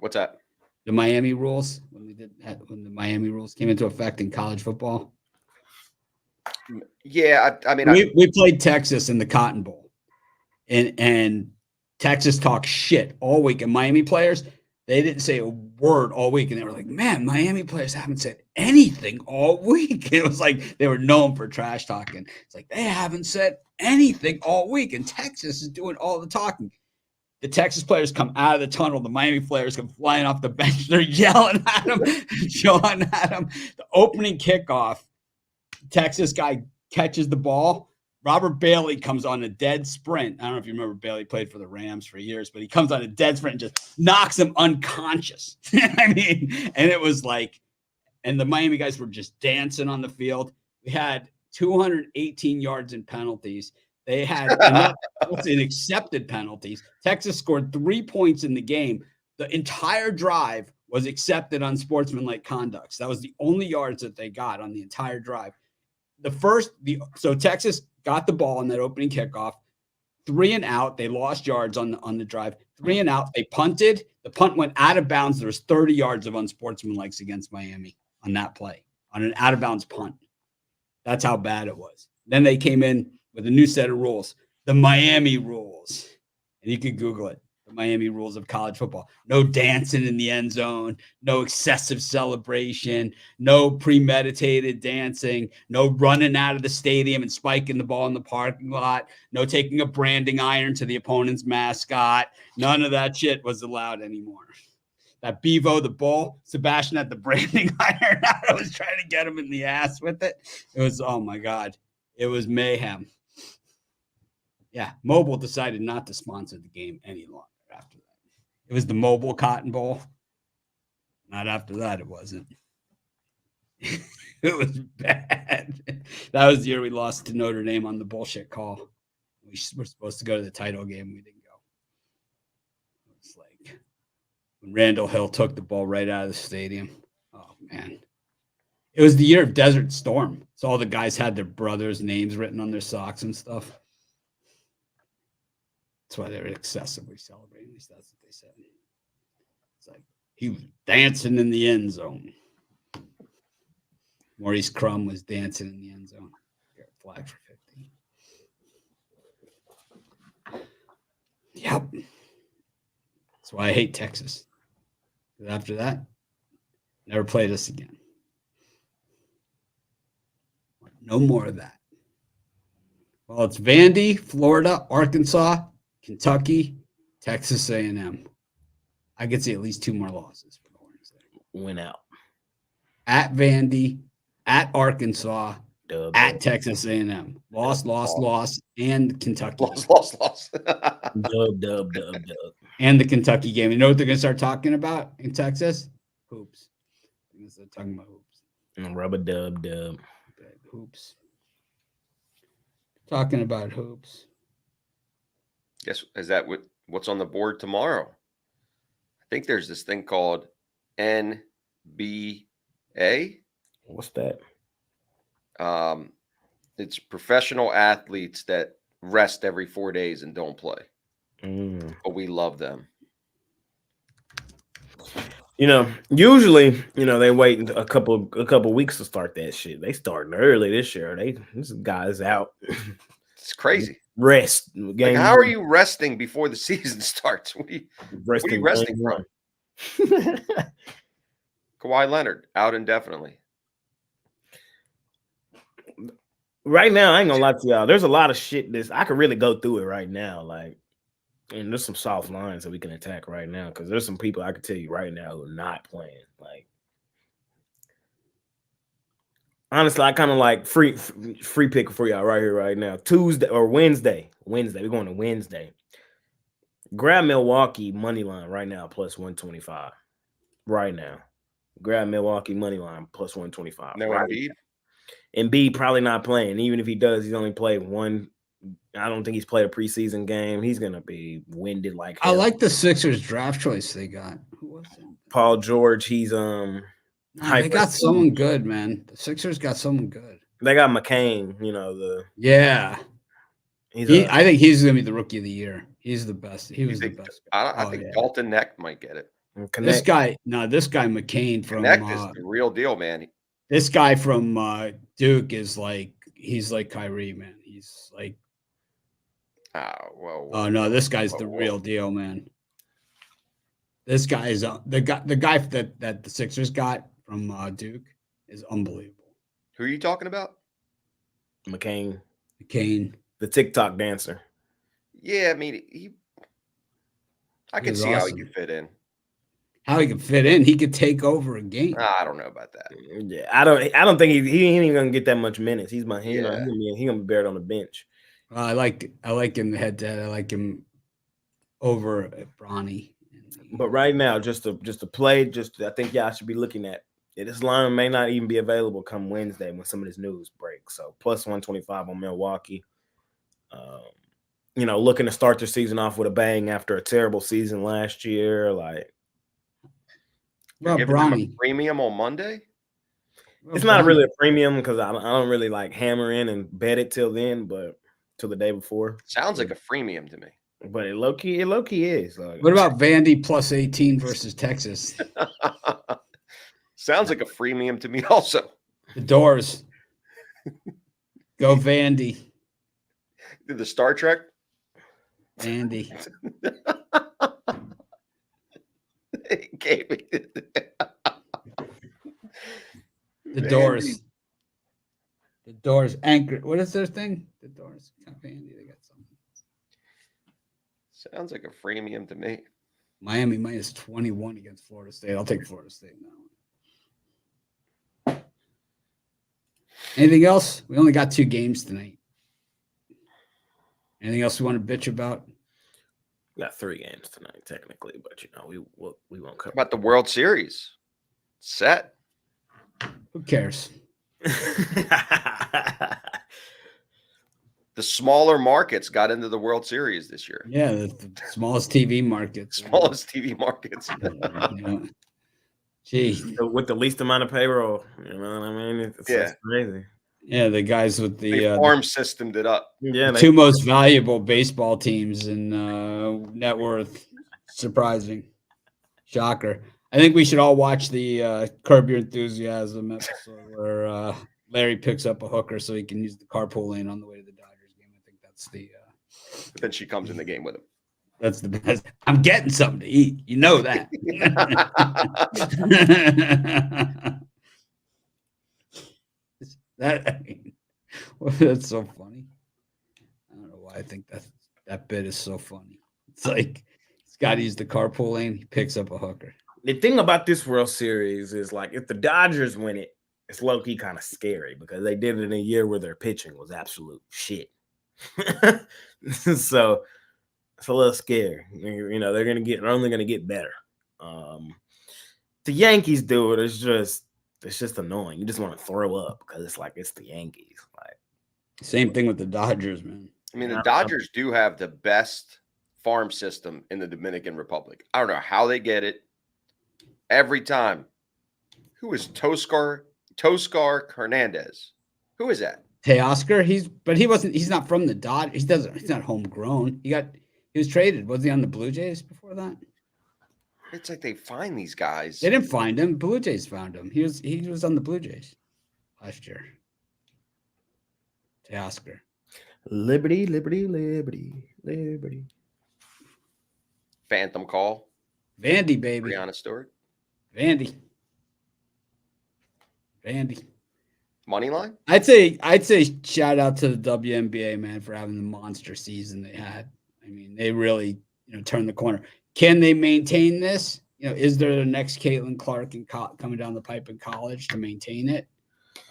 What's that? The Miami rules when the Miami rules came into effect in college football. Yeah, I mean, we played Texas in the Cotton Bowl, and Texas talked shit all week. And Miami players, they didn't say a word all week, and they were like, "Man, Miami players haven't said anything all week." It was like they were known for trash talking. It's like they haven't said anything all week, and Texas is doing all the talking. The Texas players come out of the tunnel. The Miami players come flying off the bench. They're yelling at them, yelling at them. The opening kickoff, Texas guy catches the ball. Robert Bailey comes on a dead sprint. I don't know if you remember Bailey played for the Rams for years, but he comes on a dead sprint and just knocks him unconscious. I mean, and it was like, and the Miami guys were just dancing on the field. We had 218 yards in penalties. They had in accepted penalties. Texas scored 3 points in the game. The entire drive was accepted on sportsmanlike conduct. So that was the only yards that they got on the entire drive. So Texas got the ball on that opening kickoff, 3 and out. They lost yards on the drive. 3 and out. They punted. The punt went out of bounds. There was 30 yards of unsportsmanlike against Miami on that play, on an out of bounds punt. That's how bad it was. Then they came in with a new set of rules. the Miami rules. And you can Google it. The Miami rules of college football. No dancing in the end zone, no excessive celebration, no premeditated dancing, no running out of the stadium and spiking the ball in the parking lot, no taking a branding iron to the opponent's mascot. None of that shit was allowed anymore. That Bevo the bull, Sebastian had the branding iron out. I was trying to get him in the ass with it. It was, oh my God, it was mayhem. Yeah, Mobile decided not to sponsor the game any longer after that. It was the Mobile Cotton Bowl. Not after that, it wasn't. It was bad. That was the year we lost to Notre Dame on the bullshit call. We were supposed to go to the title game. We didn't go. It's like when Randall Hill took the ball right out of the stadium. Oh, man. It was the year of Desert Storm. So all the guys had their brothers' names written on their socks and stuff. That's why they're excessively celebrating. At least that's what they said. It's like he was dancing in the end zone. Maurice Crum was dancing in the end zone. Garrett flag for 50. Yep. That's why I hate Texas. After that, never played us again. No more of that. Well, it's Vandy, Florida, Arkansas, Kentucky, Texas A&M. I could see at least 2 more losses for the Hornets there. Went out. At Vandy, at Arkansas, Dub, at dub. Texas A&M. Loss, and Kentucky. Loss. Dub. And the Kentucky game. You know what they're going to start talking about in Texas? Hoops. They're going to start talking about hoops. And rubber dub. Okay, hoops. Talking about hoops. Guess is that what's on the board tomorrow? I think there's this thing called NBA. What's that? It's professional athletes that rest every 4 days and don't play. But we love them. Usually, they wait a couple weeks to start that shit. They starting early this year. This guy's out. It's crazy. Rest. Like, how are you resting before the season starts? What are you resting from? Kawhi Leonard out indefinitely. Right now, I ain't gonna lie to y'all. There's a lot of shit I could really go through it right now. Like, and there's some soft lines that we can attack right now because there's some people I could tell you right now who are not playing. Like, honestly, I kind of like free pick for y'all right here, right now. Tuesday or Wednesday. We're going to Wednesday. Grab Milwaukee money line right now plus 125. Right now, grab Milwaukee money line plus 125. No Embiid. Embiid probably not playing. Even if he does, he's only played one. I don't think he's played a preseason game. He's gonna be winded like hell. I like the Sixers draft choice they got. Who was it? Paul George. He's they got someone good, man. The Sixers got someone good. They got McCain. Yeah. I think he's gonna be the rookie of the year. He's the best. He was the best. I think Dalton Neck might get it. This guy McCain from Neck is the real deal, man. This guy from Duke is he's like Kyrie, man. He's like, oh no, this guy's the real deal, man. This guy is the guy that the Sixers got from Duke is unbelievable. Who are you talking about? McCain, the TikTok dancer. Yeah, I mean, I can see how he could fit in. How he could fit in? He could take over a game. I don't know about that. Yeah, I don't think he ain't even gonna get that much minutes. He's gonna be buried on the bench. I like him head to head. I like him over at Bronny. But right now, just to play, I think y'all should be looking at it. This line may not even be available come Wednesday when some of this news breaks. So plus 125 on Milwaukee. Looking to start their season off with a bang after a terrible season last year. Like, you're giving them a premium on Monday? It's not really a premium because I don't really like hammer in and bet it till then, but till the day before. Sounds like a freemium to me. But it low key is. Like, what about Vandy plus 18 versus Texas? Sounds like a freemium to me also. The Doors. Go Vandy. Did the Star Trek Andy. The Doors. The Doors anchor. What is their thing? The Doors. Andy, they got something. Sounds like a freemium to me. Miami minus 21 against Florida State. I'll take Florida State now. Anything else? We only got 2 games tonight. Anything else we want to bitch about? We got 3 games tonight, technically, but we won't cover. About the World Series. Set. Who cares? The smaller markets got into the World Series this year. Yeah, the smallest TV markets. Smallest TV markets. Gee. With the least amount of payroll. You know what I mean? It's crazy. Yeah, the guys with the farm systemed it up. Yeah, the 2 most valuable baseball teams in net worth. Surprising. Shocker. I think we should all watch the Curb Your Enthusiasm episode where Larry picks up a hooker so he can use the carpool lane on the way to the Dodgers game. I think that's the. But then she comes in the game with him. That's the best. I'm getting something to eat. You know that. That's so funny. I don't know why I think that bit is so funny. It's like he's got to use the carpool lane. He picks up a hooker. The thing about this World Series is, like, if the Dodgers win it, it's low-key kind of scary because they did it in a year where their pitching was absolute shit. So it's a little scary. They're only gonna get better. The Yankees do it. It's just annoying. You just want to throw up because it's the Yankees. Like, same thing with the Dodgers, man. I mean, the Dodgers do have the best farm system in the Dominican Republic. I don't know how they get it. Every time. Who is Toscar Hernandez? Who is that? Teoscar? He's not from the Dodgers. He's not homegrown. He was traded. Was he on the Blue Jays before that? It's like they find these guys. They didn't find him. Blue Jays found him. He was on the Blue Jays last year. Teoscar. Liberty, liberty, liberty, liberty. Phantom call. Vandy, baby. Brianna Stewart. Vandy. Money line? I'd say shout out to the WNBA, man, for having the monster season they had. I mean, they really, turned the corner. Can they maintain this? Is there the next Caitlin Clark coming down the pipe in college to maintain it?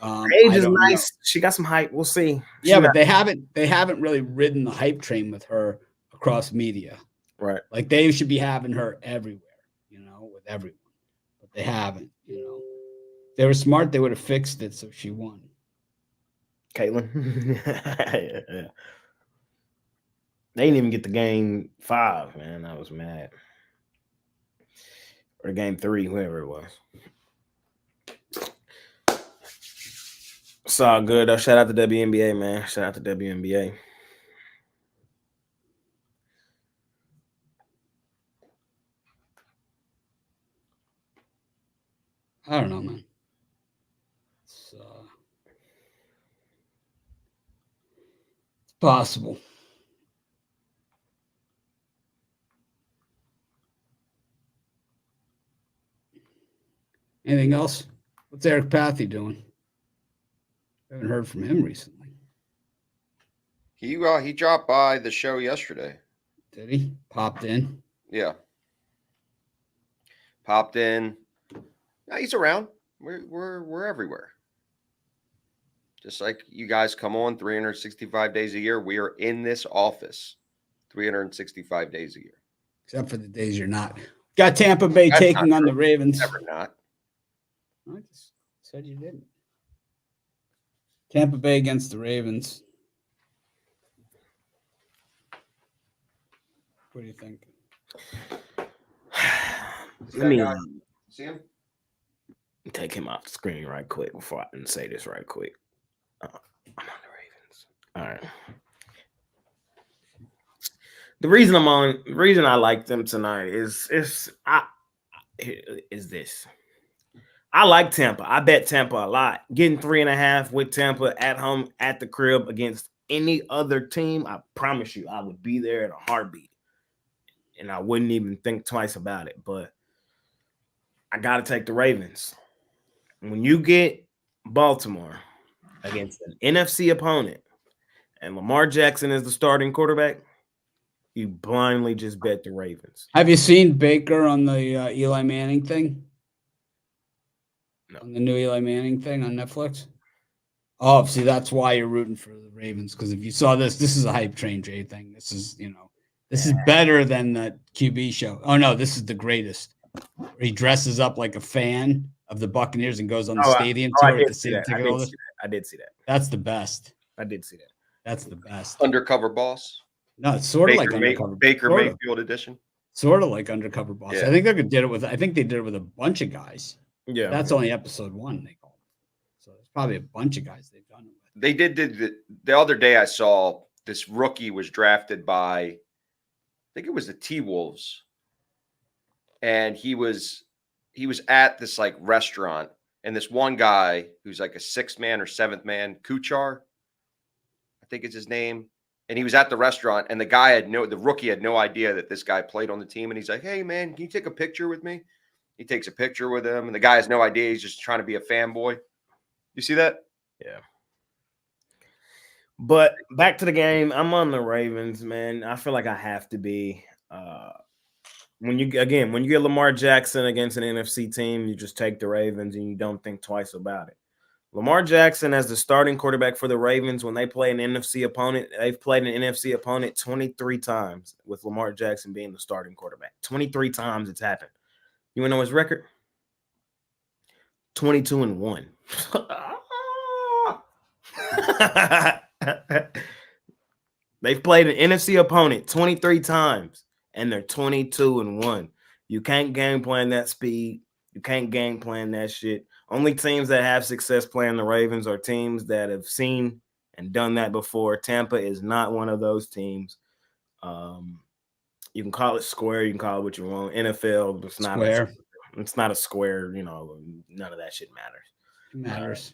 Age is nice. Know. She got some hype. We'll see. But they haven't really ridden the hype train with her across media. Right. Like they should be having her everywhere, with everyone. But they haven't, If they were smart, they would have fixed it so she won. Caitlin. Yeah. They didn't even get to game 5, man. I was mad. Or game 3, whoever it was. It's all good, though. Shout out to WNBA, man. Shout out to WNBA. I don't know, man. It's possible. Anything else? What's Eric Pathy doing? I haven't heard from him recently. He dropped by the show yesterday. Did he? Popped in? Yeah. Popped in. No, he's around. We're everywhere. Just like you guys come on 365 days a year, we are in this office 365 days a year. Except for the days you're not. Got Tampa Bay taking on the Ravens. Never not. I just said you didn't. Tampa Bay against the Ravens. What do you think? Let me see him. Take him off the screen right quick before I can say this right quick. I'm on the Ravens. All right. The reason I like them tonight is this. I like Tampa. I bet Tampa a lot. Getting 3.5 with Tampa at home at the crib against any other team, I promise you, I would be there in a heartbeat. And I wouldn't even think twice about it. But I got to take the Ravens. When you get Baltimore against an NFC opponent and Lamar Jackson is the starting quarterback, you blindly just bet the Ravens. Have you seen Baker on the Eli Manning thing? No. On the new Eli Manning thing on Netflix? Oh, see, that's why you're rooting for the Ravens, because if you saw this is a hype train J thing. This is, this is better than the QB show. Oh, no, this is the greatest. He dresses up like a fan of the Buccaneers and goes on the stadium tour with the same ticket holders. I did see that. That's the best. I did see that. That's the best. Undercover Boss. No, it's sort of like Undercover Baker Mayfield edition. Sort of like Undercover Boss. Yeah. I think they did it with a bunch of guys. Yeah. That's only episode 1, they call it. So there's probably a bunch of guys they've done it with. They did the other day. I saw this rookie was drafted by, I think it was the T-Wolves. And he was at this like restaurant, and this one guy who's like a 6th man or 7th man, Kuchar, I think it's his name. And he was at the restaurant, and the rookie had no idea that this guy played on the team. And he's like, "Hey man, can you take a picture with me?" He takes a picture with him, and the guy has no idea. He's just trying to be a fanboy. You see that? Yeah. But back to the game. I'm on the Ravens, man. I feel like I have to be. When you get Lamar Jackson against an NFC team, you just take the Ravens and you don't think twice about it. Lamar Jackson as the starting quarterback for the Ravens, when they play an NFC opponent, they've played an NFC opponent 23 times with Lamar Jackson being the starting quarterback. 23 times it's happened. You want to know his record? 22-1. They've played an NFC opponent 23 times, and they're 22-1. You can't game plan that speed. You can't game plan that shit. Only teams that have success playing the Ravens are teams that have seen and done that before. Tampa is not one of those teams. You can call it square. You can call it what you want. NFL, it's not square. It's not a square. None of that shit matters. It matters.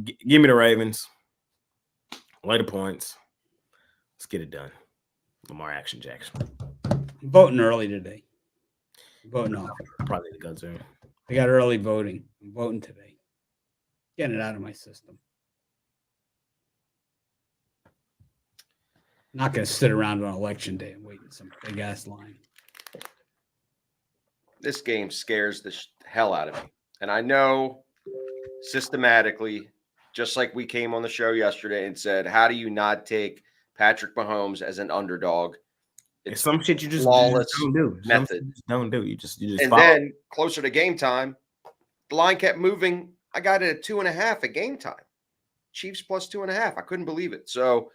Give me the Ravens. Lay the points. Let's get it done. Lamar Action Jackson. I'm voting early today. Voting off. Probably the go to. I got early voting. I'm voting today. Getting it out of my system. Not going to sit around on election day and wait in some big ass line. This game scares the hell out of me. And I know systematically, just like we came on the show yesterday and said, how do you not take Patrick Mahomes as an underdog? It's some shit you just flawless don't do. Method. Don't do. You just and follow. Then closer to game time, the line kept moving. I got it at 2.5 at game time. Chiefs plus 2.5. I couldn't believe it. So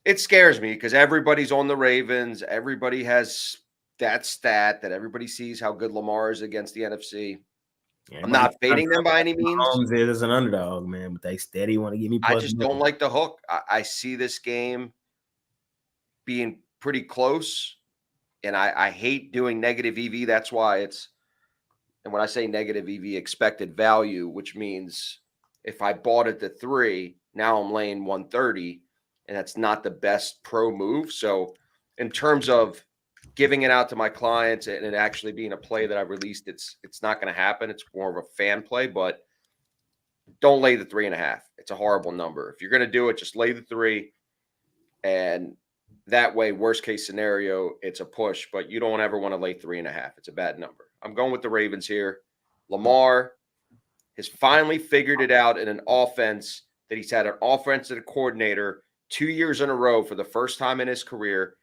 it scares me because everybody's on the Ravens. Everybody has that stat that everybody sees how good Lamar is against the NFC. Yeah, I'm not fading them by any means. Mahomes is an underdog, man, but they steady want to give me. I just don't like the hook. I see this game being pretty close, and I hate doing negative EV. That's why it's, and when I say negative EV, expected value, which means if I bought it to 3, now I'm laying 130, and that's not the best pro move. So in terms of giving it out to my clients and it actually being a play that I released, it's not going to happen. It's more of a fan play, but don't lay the 3.5. It's a horrible number. If you're going to do it, just lay the 3, and that way, worst case scenario, it's a push, but you don't ever want to lay 3.5. It's a bad number. I'm going with the Ravens here. Lamar has finally figured it out in an offense that he's had an offensive coordinator 2 years in a row for the first time in his career.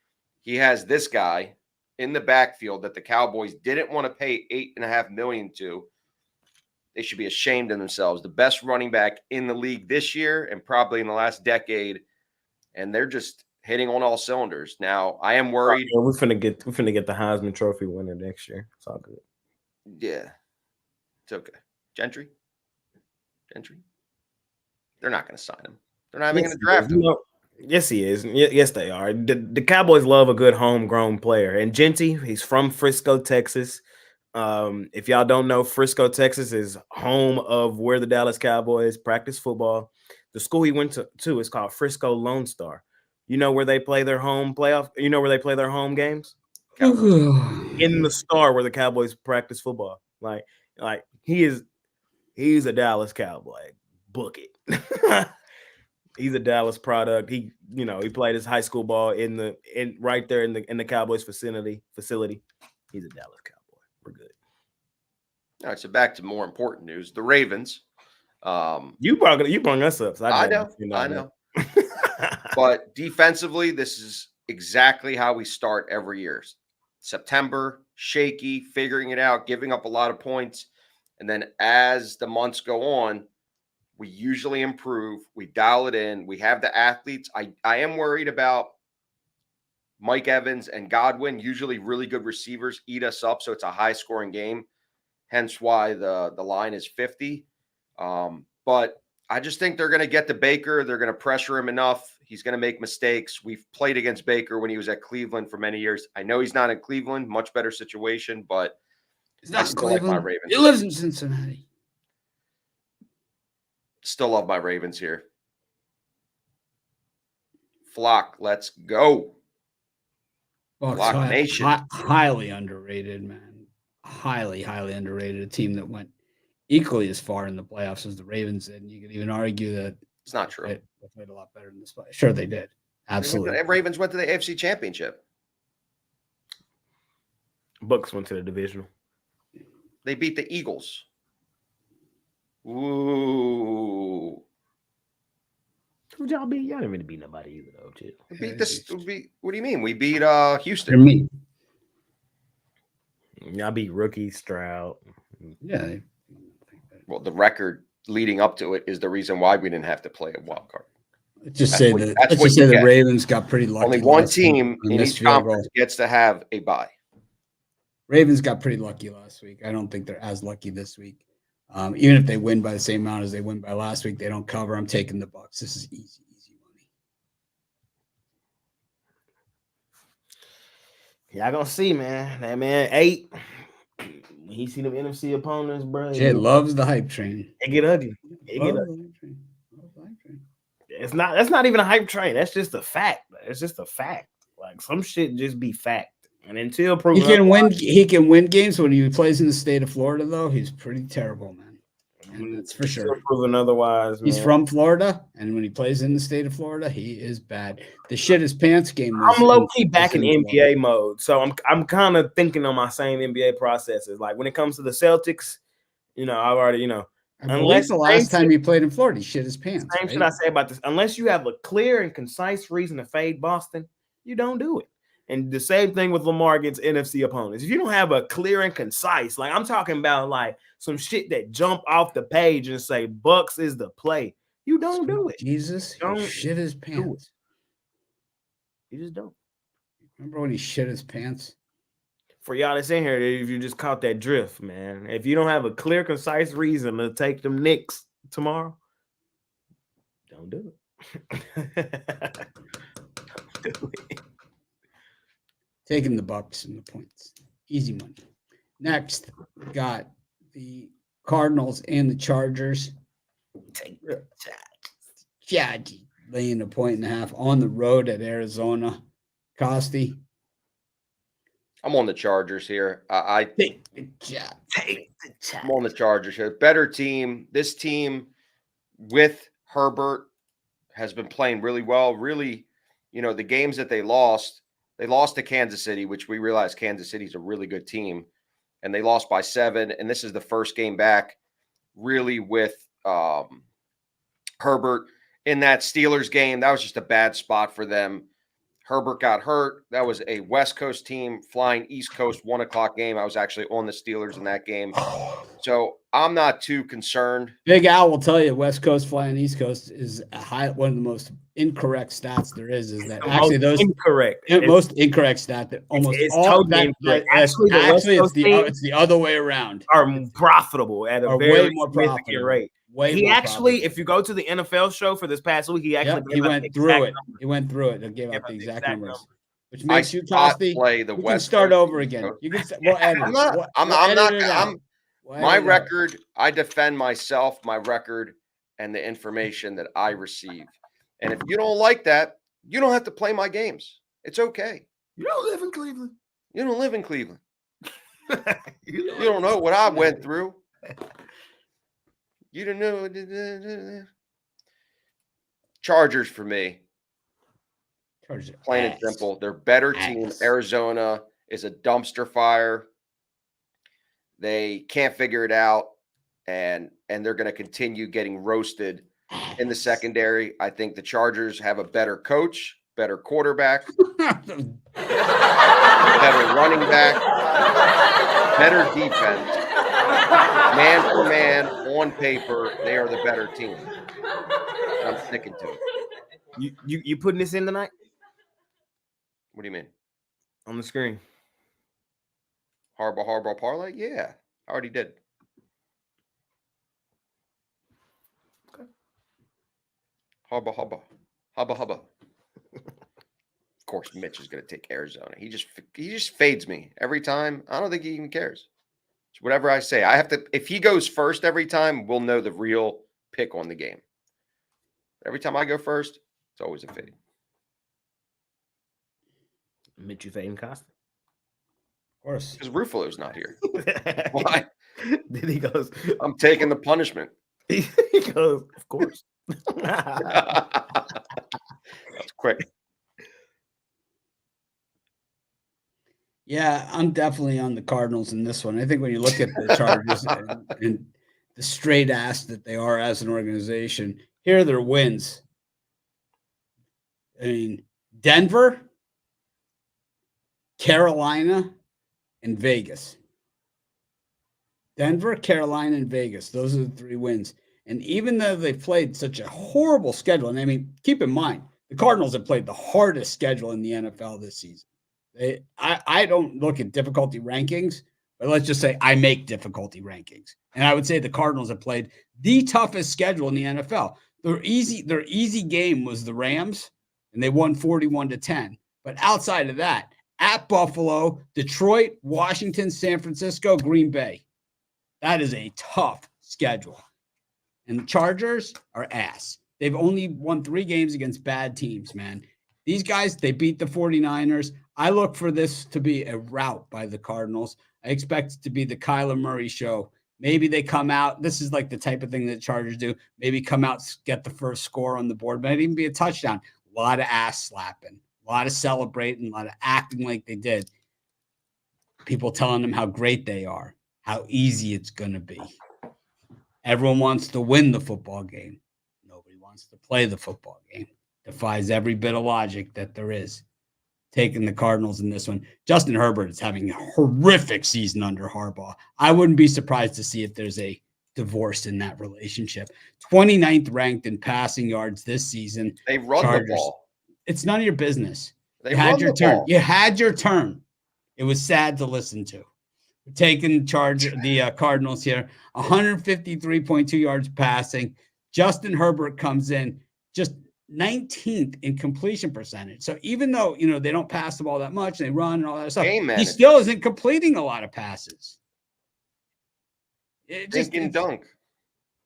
He has this guy in the backfield that the Cowboys didn't want to pay $8.5 million to. They should be ashamed of themselves. The best running back in the league this year and probably in the last decade, and they're just hitting on all cylinders. Now, I am worried. We're finna get the Heisman Trophy winner next year. It's all good. Yeah, it's okay. Gentry. They're not going to sign him. They're not even going to draft him. Yes, he is. Yes, they are. The Cowboys love a good homegrown player. And Genty, he's from Frisco, Texas. If y'all don't know, Frisco, Texas is home of where the Dallas Cowboys practice football. The school he went to is called Frisco Lone Star. You know where they play their home playoff? You know where they play their home games? In the Star where the Cowboys practice football. Like he's a Dallas Cowboy. Book it. He's a Dallas product. He played his high school ball right there in the Cowboys facility. He's a Dallas Cowboy. We're good. All right, so back to more important news. The Ravens. You brought us up. So I know. But defensively, this is exactly how we start every year. September, shaky, figuring it out, giving up a lot of points. And then as the months go on, we usually improve. We dial it in. We have the athletes. I am worried about Mike Evans and Godwin. Usually really good receivers eat us up, so it's a high-scoring game. Hence why the line is 50. But I just think they're going to get to Baker. They're going to pressure him enough. He's going to make mistakes. We've played against Baker when he was at Cleveland for many years. I know he's not in Cleveland, much better situation, but I still like my Ravens. He lives in Cincinnati. Still love my Ravens here. Flock, let's go. Bucs, Flock Nation. Highly underrated, man. Highly underrated. A team that went equally as far in the playoffs as the Ravens did. And you could even argue that it's not true. They played a lot better in this play. Sure, they did. Absolutely. The Ravens went to the AFC Championship. Bucs went to the divisional. They beat the Eagles. Ooh. Who'd y'all beat? Y'all didn't really beat nobody either, though, too. What do you mean? We beat Houston. For me. Y'all beat rookie Stroud. Yeah. Well, the record leading up to it is the reason why we didn't have to play a wild card. Let's just say the Ravens got pretty lucky. Only one team in each conference gets to have a bye. Ravens got pretty lucky last week. I don't think they're as lucky this week. Even if they win by the same amount as they win by last week, they don't cover. I'm taking the Bucs. This is easy money. Y'all gonna see, man. That man 8. When he see them NFC opponents, bro. Jay loves the hype train. It get ugly. It's not. That's not even a hype train. That's just a fact. It's just a fact. Like some shit just be fact. And until proven, he can win games when he plays in the state of Florida. Though he's pretty terrible, man. And that's for sure. Proven otherwise, he's from Florida, and when he plays in the state of Florida, he is bad. The shit his pants game. I'm low key back in NBA mode, so I'm kind of thinking on my same NBA processes. Like when it comes to the Celtics, I've already unless the last time he played in Florida, he shit his pants. Same shit I say about this. Unless you have a clear and concise reason to fade Boston, you don't do it. And the same thing with Lamar against NFC opponents. If you don't have a clear and concise, like I'm talking about like some shit that jump off the page and say Bucs is the play, you don't do it. Jesus, don't shit his pants. You just don't. Remember when he shit his pants? For y'all that's in here, if you just caught that drift, man. If you don't have a clear, concise reason to take them Knicks tomorrow, don't do it. Don't do it. Taking the Bucs and the points. Easy money. Next, we got the Cardinals and the Chargers. Take the Chargers. Laying 1.5 on the road at Arizona. Costi. I'm on the Chargers here. I take the Chargers. I'm on the Chargers here. Better team. This team with Herbert has been playing really well. Really, the games that they lost to Kansas City, which we realize Kansas City is a really good team, and they lost by 7. And this is the first game back really with Herbert in that Steelers game. That was just a bad spot for them. Herbert got hurt. That was a West Coast team flying East Coast 1:00 game. I was actually on the Steelers in that game. So I'm not too concerned. Big Al will tell you West Coast flying East Coast is one of the most incorrect stats there is that actually those most incorrect stat that almost all that actually it's the other way around. Are profitable at a very more significant rate. He actually, profitable. If you go to the NFL show for this past week, he actually went through it. He went through it and gave out the exact numbers. Which makes you Costi. We can start over again. You can. We'll edit. My record. I defend myself. My record and the information that I receive. And if you don't like that, you don't have to play my games. It's okay. You don't live in Cleveland. You don't live in Cleveland. You don't know what I went through. You don't know. Chargers for me. Chargers Plain and simple. They're better team. Arizona is a dumpster fire. They can't figure it out, and they're going to continue getting roasted in the secondary. I think the Chargers have a better coach, better quarterback, better running back, better defense. Man for man, on paper, they are the better team. And I'm sticking to it. You putting this in tonight? What do you mean? On the screen. Harbaugh parlay? Yeah, I already did. Okay. Harbaugh. Of course, Mitch is going to take Arizona. He just fades me every time. I don't think he even cares. It's whatever I say. I have to. If he goes first every time, we'll know the real pick on the game. Every time I go first, it's always a fade. Mitch, you fading Costa? Of course. Because Ruffalo's not here. Why? Then he goes, I'm taking the punishment. he goes, of course. That's quick. Yeah, I'm definitely on the Cardinals in this one. I think when you look at the Chargers and the straight ass that they are as an organization, here are their wins. I mean, Denver, Carolina, and Vegas. Denver, Carolina, and Vegas. Those are the 3 wins. And even though they played such a horrible schedule, and I mean, keep in mind, the Cardinals have played the hardest schedule in the NFL this season. I don't look at difficulty rankings, but let's just say I make difficulty rankings. And I would say the Cardinals have played the toughest schedule in the NFL. Their easy game was the Rams, and they won 41-10. But outside of that, at Buffalo, Detroit, Washington, San Francisco, Green Bay. That is a tough schedule. And the Chargers are ass. They've only won 3 games against bad teams, man. These guys, they beat the 49ers. I look for this to be a rout by the Cardinals. I expect it to be the Kyler Murray show. Maybe they come out. This is like the type of thing that Chargers do. Maybe come out, get the first score on the board. Might even be a touchdown. A lot of ass slapping. A lot of celebrating. A lot of acting like they did. People telling them how great they are. How easy it's going to be. Everyone wants to win the football game. Nobody wants to play the football game. Defies every bit of logic that there is. Taking the Cardinals in this one. Justin Herbert is having a horrific season under Harbaugh. I wouldn't be surprised to see if there's a divorce in that relationship. 29th ranked in passing yards this season. They run Chargers. the ball. It's none of your business. They You had run your the turn. ball. You had your turn. It was sad to listen to. We're taking charge the Cardinals here. 153.2 yards passing. Justin Herbert comes in just 19th in completion percentage. So even though, they don't pass the ball that much, they run and all that stuff, he still isn't completing a lot of passes. Dink and dunk.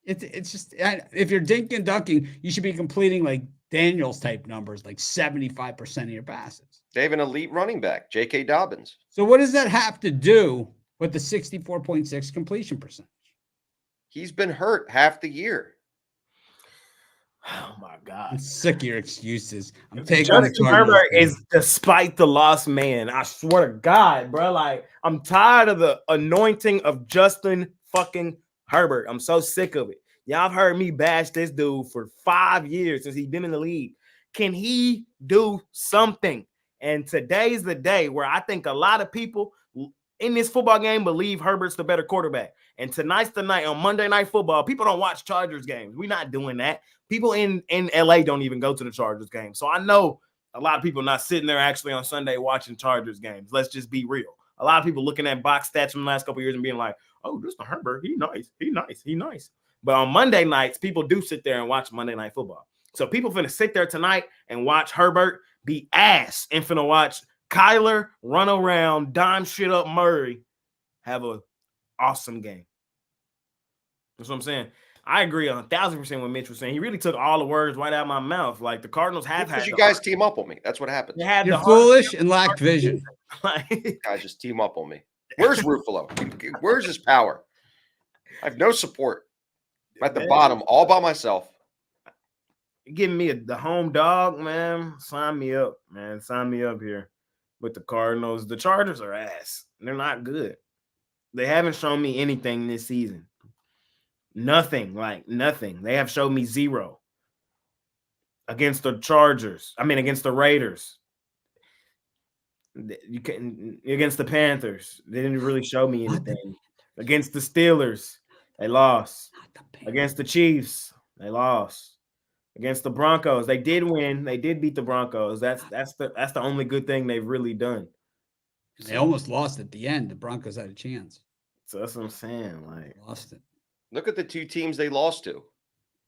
It's just, if you're dink and dunking, you should be completing like Daniels type numbers, like 75% of your passes. They have an elite running back, J.K. Dobbins. So what does that have to do with the 64.6 completion percentage? He's been hurt half the year. Oh my God! I'm sick of your excuses. I'm taking Justin Herbert is despite the lost man. I swear to God, bro. Like, I'm tired of the anointing of Justin fucking Herbert. I'm so sick of it. Y'all have heard me bash this dude for 5 years since he's been in the league. Can he do something? And today's the day where I think a lot of people in this football game believe Herbert's the better quarterback. And tonight's the night on Monday Night Football. People don't watch Chargers games. We're not doing that. People in LA don't even go to the Chargers game. So I know a lot of people not sitting there actually on Sunday watching Chargers games. Let's just be real. A lot of people looking at box stats from the last couple of years and being like, oh, this is Herbert. He nice. But on Monday nights, people do sit there and watch Monday Night Football. So people finna sit there tonight and watch Herbert be ass and finna watch Kyler run around, dime shit up Murray, have a awesome game. That's what I'm saying. I agree 1,000% with Mitch was saying. He really took all the words right out of my mouth. Like the Cardinals have had because you guys team up on me. That's what happens. They had You're the foolish and lack vision. like, Guys just team up on me. Where's Ruffalo? Where's his power? I have no support. I'm at the bottom all by myself. giving me the home dog, man. Sign me up, man. Sign me up here with the Cardinals. The Chargers are ass. They're not good. They haven't shown me anything this season. Nothing, like nothing. They have showed me zero against the Chargers. I mean, against the Raiders. You can against the Panthers. They didn't really show me anything. Against the Steelers, they lost. Against the Chiefs, they lost. Against the Broncos, they did win. They did beat the Broncos. That's the only good thing they've really done. They almost lost at the end. The Broncos had a chance. So that's what I'm saying. Like, Lost it. Look at the two teams they lost to.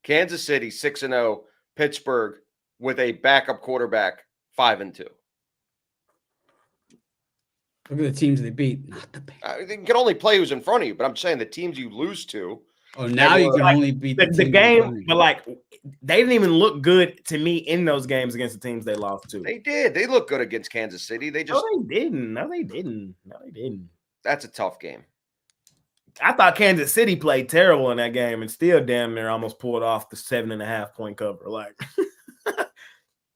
Kansas City 6-0, Pittsburgh with a backup quarterback 5-2. Look at the teams they beat. Not the They can only play who's in front of you, but I'm saying the teams you lose to. Oh, now you can only beat the game, but like they didn't even look good to me in those games against the teams they lost to. They did. They look good against Kansas City. They just No, they didn't. No, they didn't. No, they didn't. That's a tough game. I thought Kansas City played terrible in that game and still damn near almost pulled off the 7.5 point cover. Like,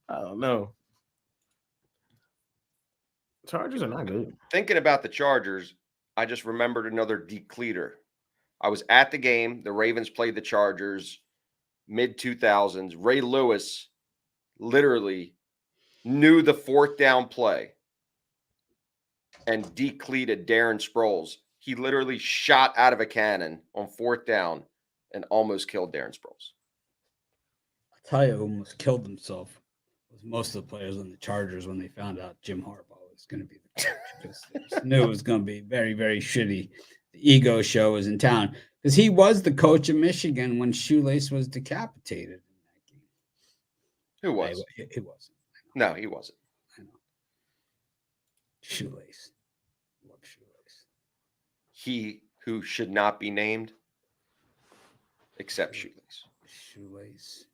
I don't know. Chargers are not good. Thinking about the Chargers, I just remembered another decleater. I was at the game. The Ravens played the Chargers mid-2000s. Ray Lewis literally knew the fourth down play and decleated Darren Sproles. He literally shot out of a cannon on fourth down and almost killed Darren Sproles. I'll tell you who almost killed himself was most of the players on the Chargers when they found out Jim Harbaugh was going to be the coach because they just knew it was going to be very, very shitty. The ego show was in town because he was the coach of Michigan when Shoelace was decapitated in that game. Who was? He wasn't. No, he wasn't. I know. Shoelace. Love Shoelace. He who should not be named except Shoelace. Shoelace.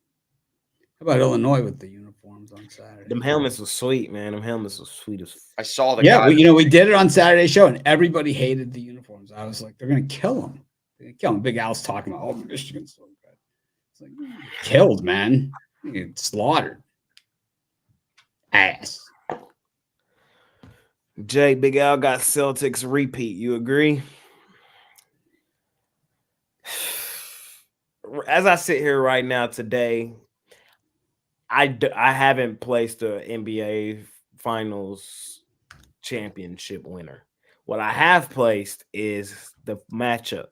How about Illinois with the uniforms on Saturday? Them helmets was sweet, man. Them helmets was sweet as I saw the yeah, guy. we did it on Saturday show, and everybody hated the uniforms. I was like, they're gonna kill them. They're gonna kill him. Big Al's talking about, oh, Michigan's so good. It's like killed, man. You get slaughtered. Ass. Jay. Big Al got Celtics repeat. You agree? As I sit here right now today, I haven't placed the NBA Finals championship winner. What I have placed is the matchup.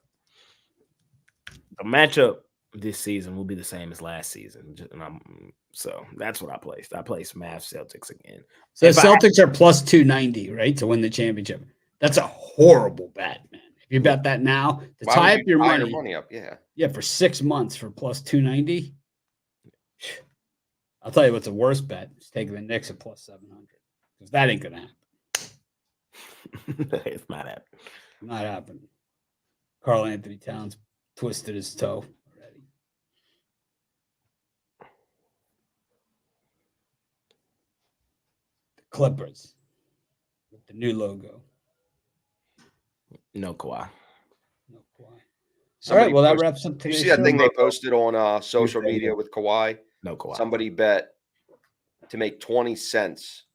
The matchup this season will be the same as last season. So that's what I placed. I placed Mavs Celtics again. So the Celtics are plus 290, right, to win the championship. That's a horrible bet, man. If you bet that now, to tie up your money up, yeah, for 6 months for plus 290. I'll tell you what's the worst bet is taking the Knicks at plus 700 because that ain't gonna happen. It's not happening. Not happening. Karl Anthony Towns twisted his toe already. The Clippers with the new logo. No Kawhi. No Kawhi. Somebody all right, well, that posted, wraps up you today's see that show. thing they posted on social media with Kawhi? No Kawhi. Somebody bet to make 20 cents.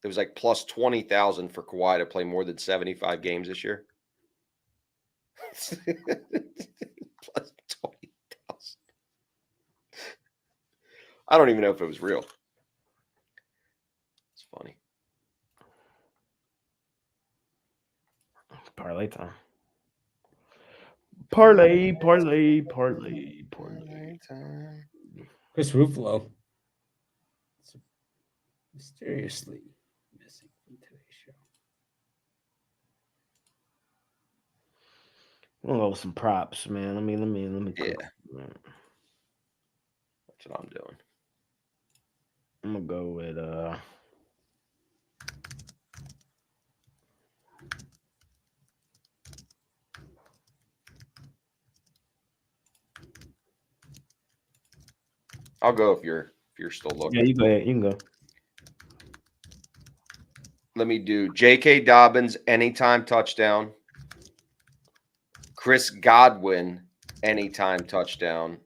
It was like plus 20,000 for Kawhi to play more than 75 games this year. Plus 20,000. I don't even know if it was real. It's funny. Parlay time. Parlay time. Chris Ruffalo mysteriously missing from today's show. I'm gonna go with some props, man. Let me. Yeah. Cook, man. That's what I'm doing. I'm gonna go with I'll go if you're still looking. Yeah, you go ahead. You can go. Let me do J.K. Dobbins anytime touchdown. Chris Godwin anytime touchdown.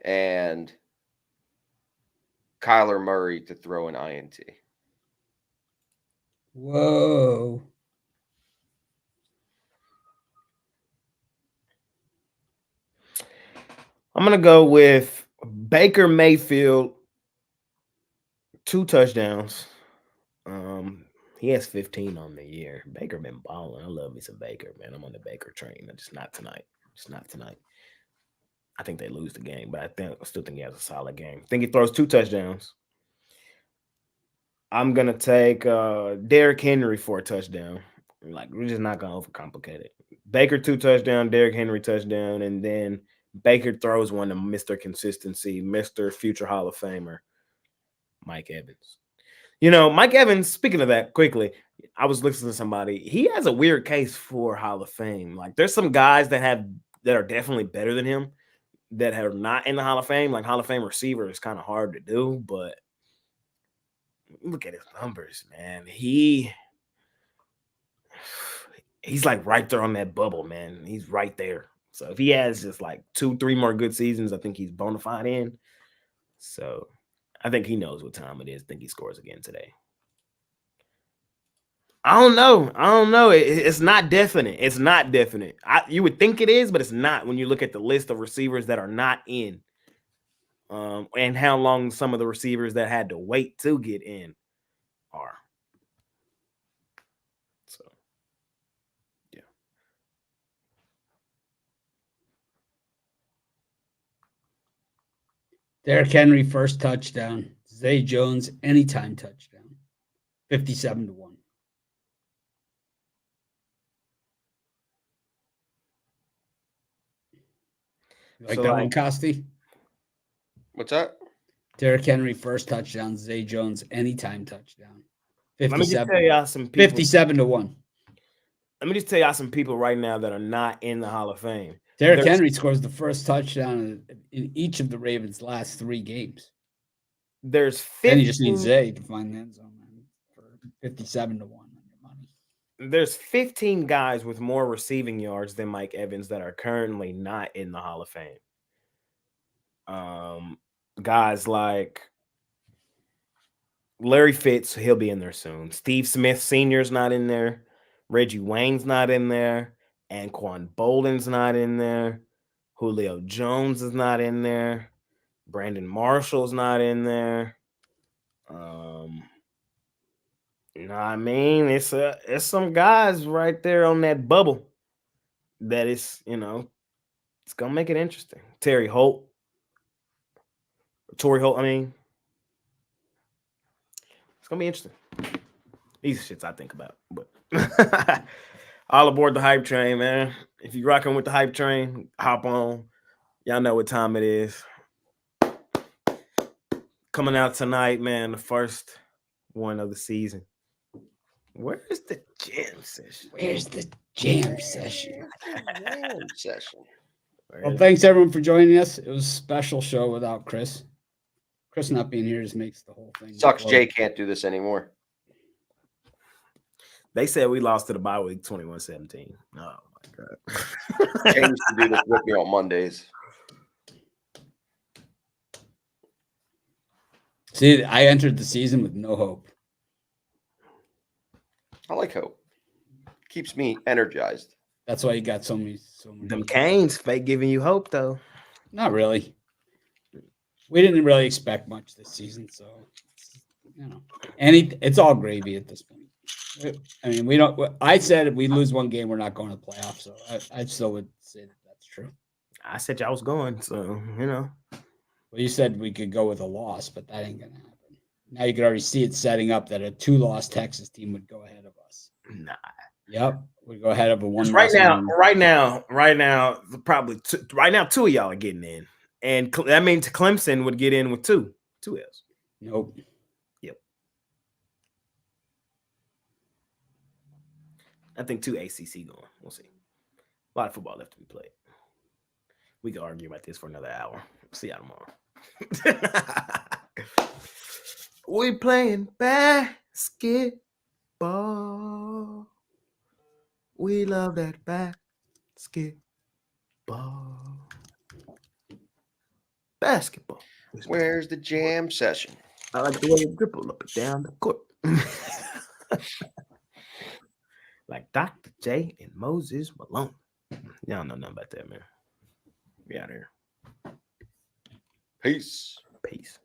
And Kyler Murray to throw an INT. Whoa. I'm going to go with Baker Mayfield, 2 touchdowns. He has 15 on the year. Baker been balling. I love me some Baker, man. I'm on the Baker train. Just not tonight. Just not tonight. I think they lose the game, but I still think he has a solid game. I think he throws 2 touchdowns. I'm gonna take Derrick Henry for a touchdown. Like, we're just not gonna overcomplicate it. Baker 2 touchdown, Derrick Henry touchdown, and then Baker throws one to Mr. Consistency, Mr. Future Hall of Famer, Mike Evans. Mike Evans, speaking of that, quickly, I was listening to somebody. He has a weird case for Hall of Fame. Like, there's some guys that are definitely better than him that are not in the Hall of Fame. Like, Hall of Fame receiver is kind of hard to do, but look at his numbers, man. He's like right there on that bubble, man. He's right there. So if he has just like 2-3 more good seasons, I think he's bona fide in. So I think he knows what time it is. I think he scores again today. I don't know. It's not definite. It's not definite. You would think it is, but it's not when you look at the list of receivers that are not in. And how long some of the receivers that had to wait to get in are. So, yeah. Derrick Henry, first touchdown. Zay Jones, anytime touchdown. 57-1. Like So, that one, Costi? What's that? Derrick Henry, first touchdown. Zay Jones, anytime touchdown. Let me just tell y'all some people. 57-1. Let me just tell y'all some people right now that are not in the Hall of Fame. Derrick Henry scores the first touchdown in each of the Ravens' last 3 games. There's 15. Then you just need Zay to find the end zone, man, for 57-1 on your money. There's 15 guys with more receiving yards than Mike Evans that are currently not in the Hall of Fame. Guys like Larry Fitz, he'll be in there soon. Steve Smith Sr.'s not in there. Reggie Wayne's not in there. Anquan Bolden's not in there. Julio Jones is not in there. Brandon Marshall's not in there. You know what I mean? It's some guys right there on that bubble that is, it's gonna make it interesting. Torrey Holt, I mean. It's gonna be interesting. These shits I think about, but all aboard the hype train, man. If you're rocking with the hype train, hop on. Y'all know what time it is. Coming out tonight, man, the first one of the season. Where's the jam session? Where's the jam session? Well, Where- thanks everyone for joining us. It was a special show without Chris. Chris not being here just makes the whole thing. Sucks float. Jay can't do this anymore. They said we lost to the bye week 21-17. Oh my god. Jay used to do this with me on Mondays. See, I entered the season with no hope. I like hope. Keeps me energized. That's why you got so many. Them Canes fake giving you hope though. Not really. We didn't really expect much this season, so it's all gravy at this point. I mean, we don't. I said if we lose one game, we're not going to the playoffs. So I still would say that's true. I said y'all was going, so Well, you said we could go with a loss, but that ain't gonna happen. Now you can already see it setting up that a 2-loss Texas team would go ahead of us. Nah. Yep, we go ahead of a 1. Right now, probably right now, 2 of y'all are getting in, and that means Clemson would get in with 2 L's. Nope. Yep. I think 2 ACC going. We'll see. A lot of football left to be played. We can argue about this for another hour. See y'all tomorrow. We playing basketball. We love that basketball. Where's the jam session? I like the way you dribble up and down the court. Like Dr. J and Moses Malone. Y'all don't know nothing about that, man. We out here. Peace. Peace.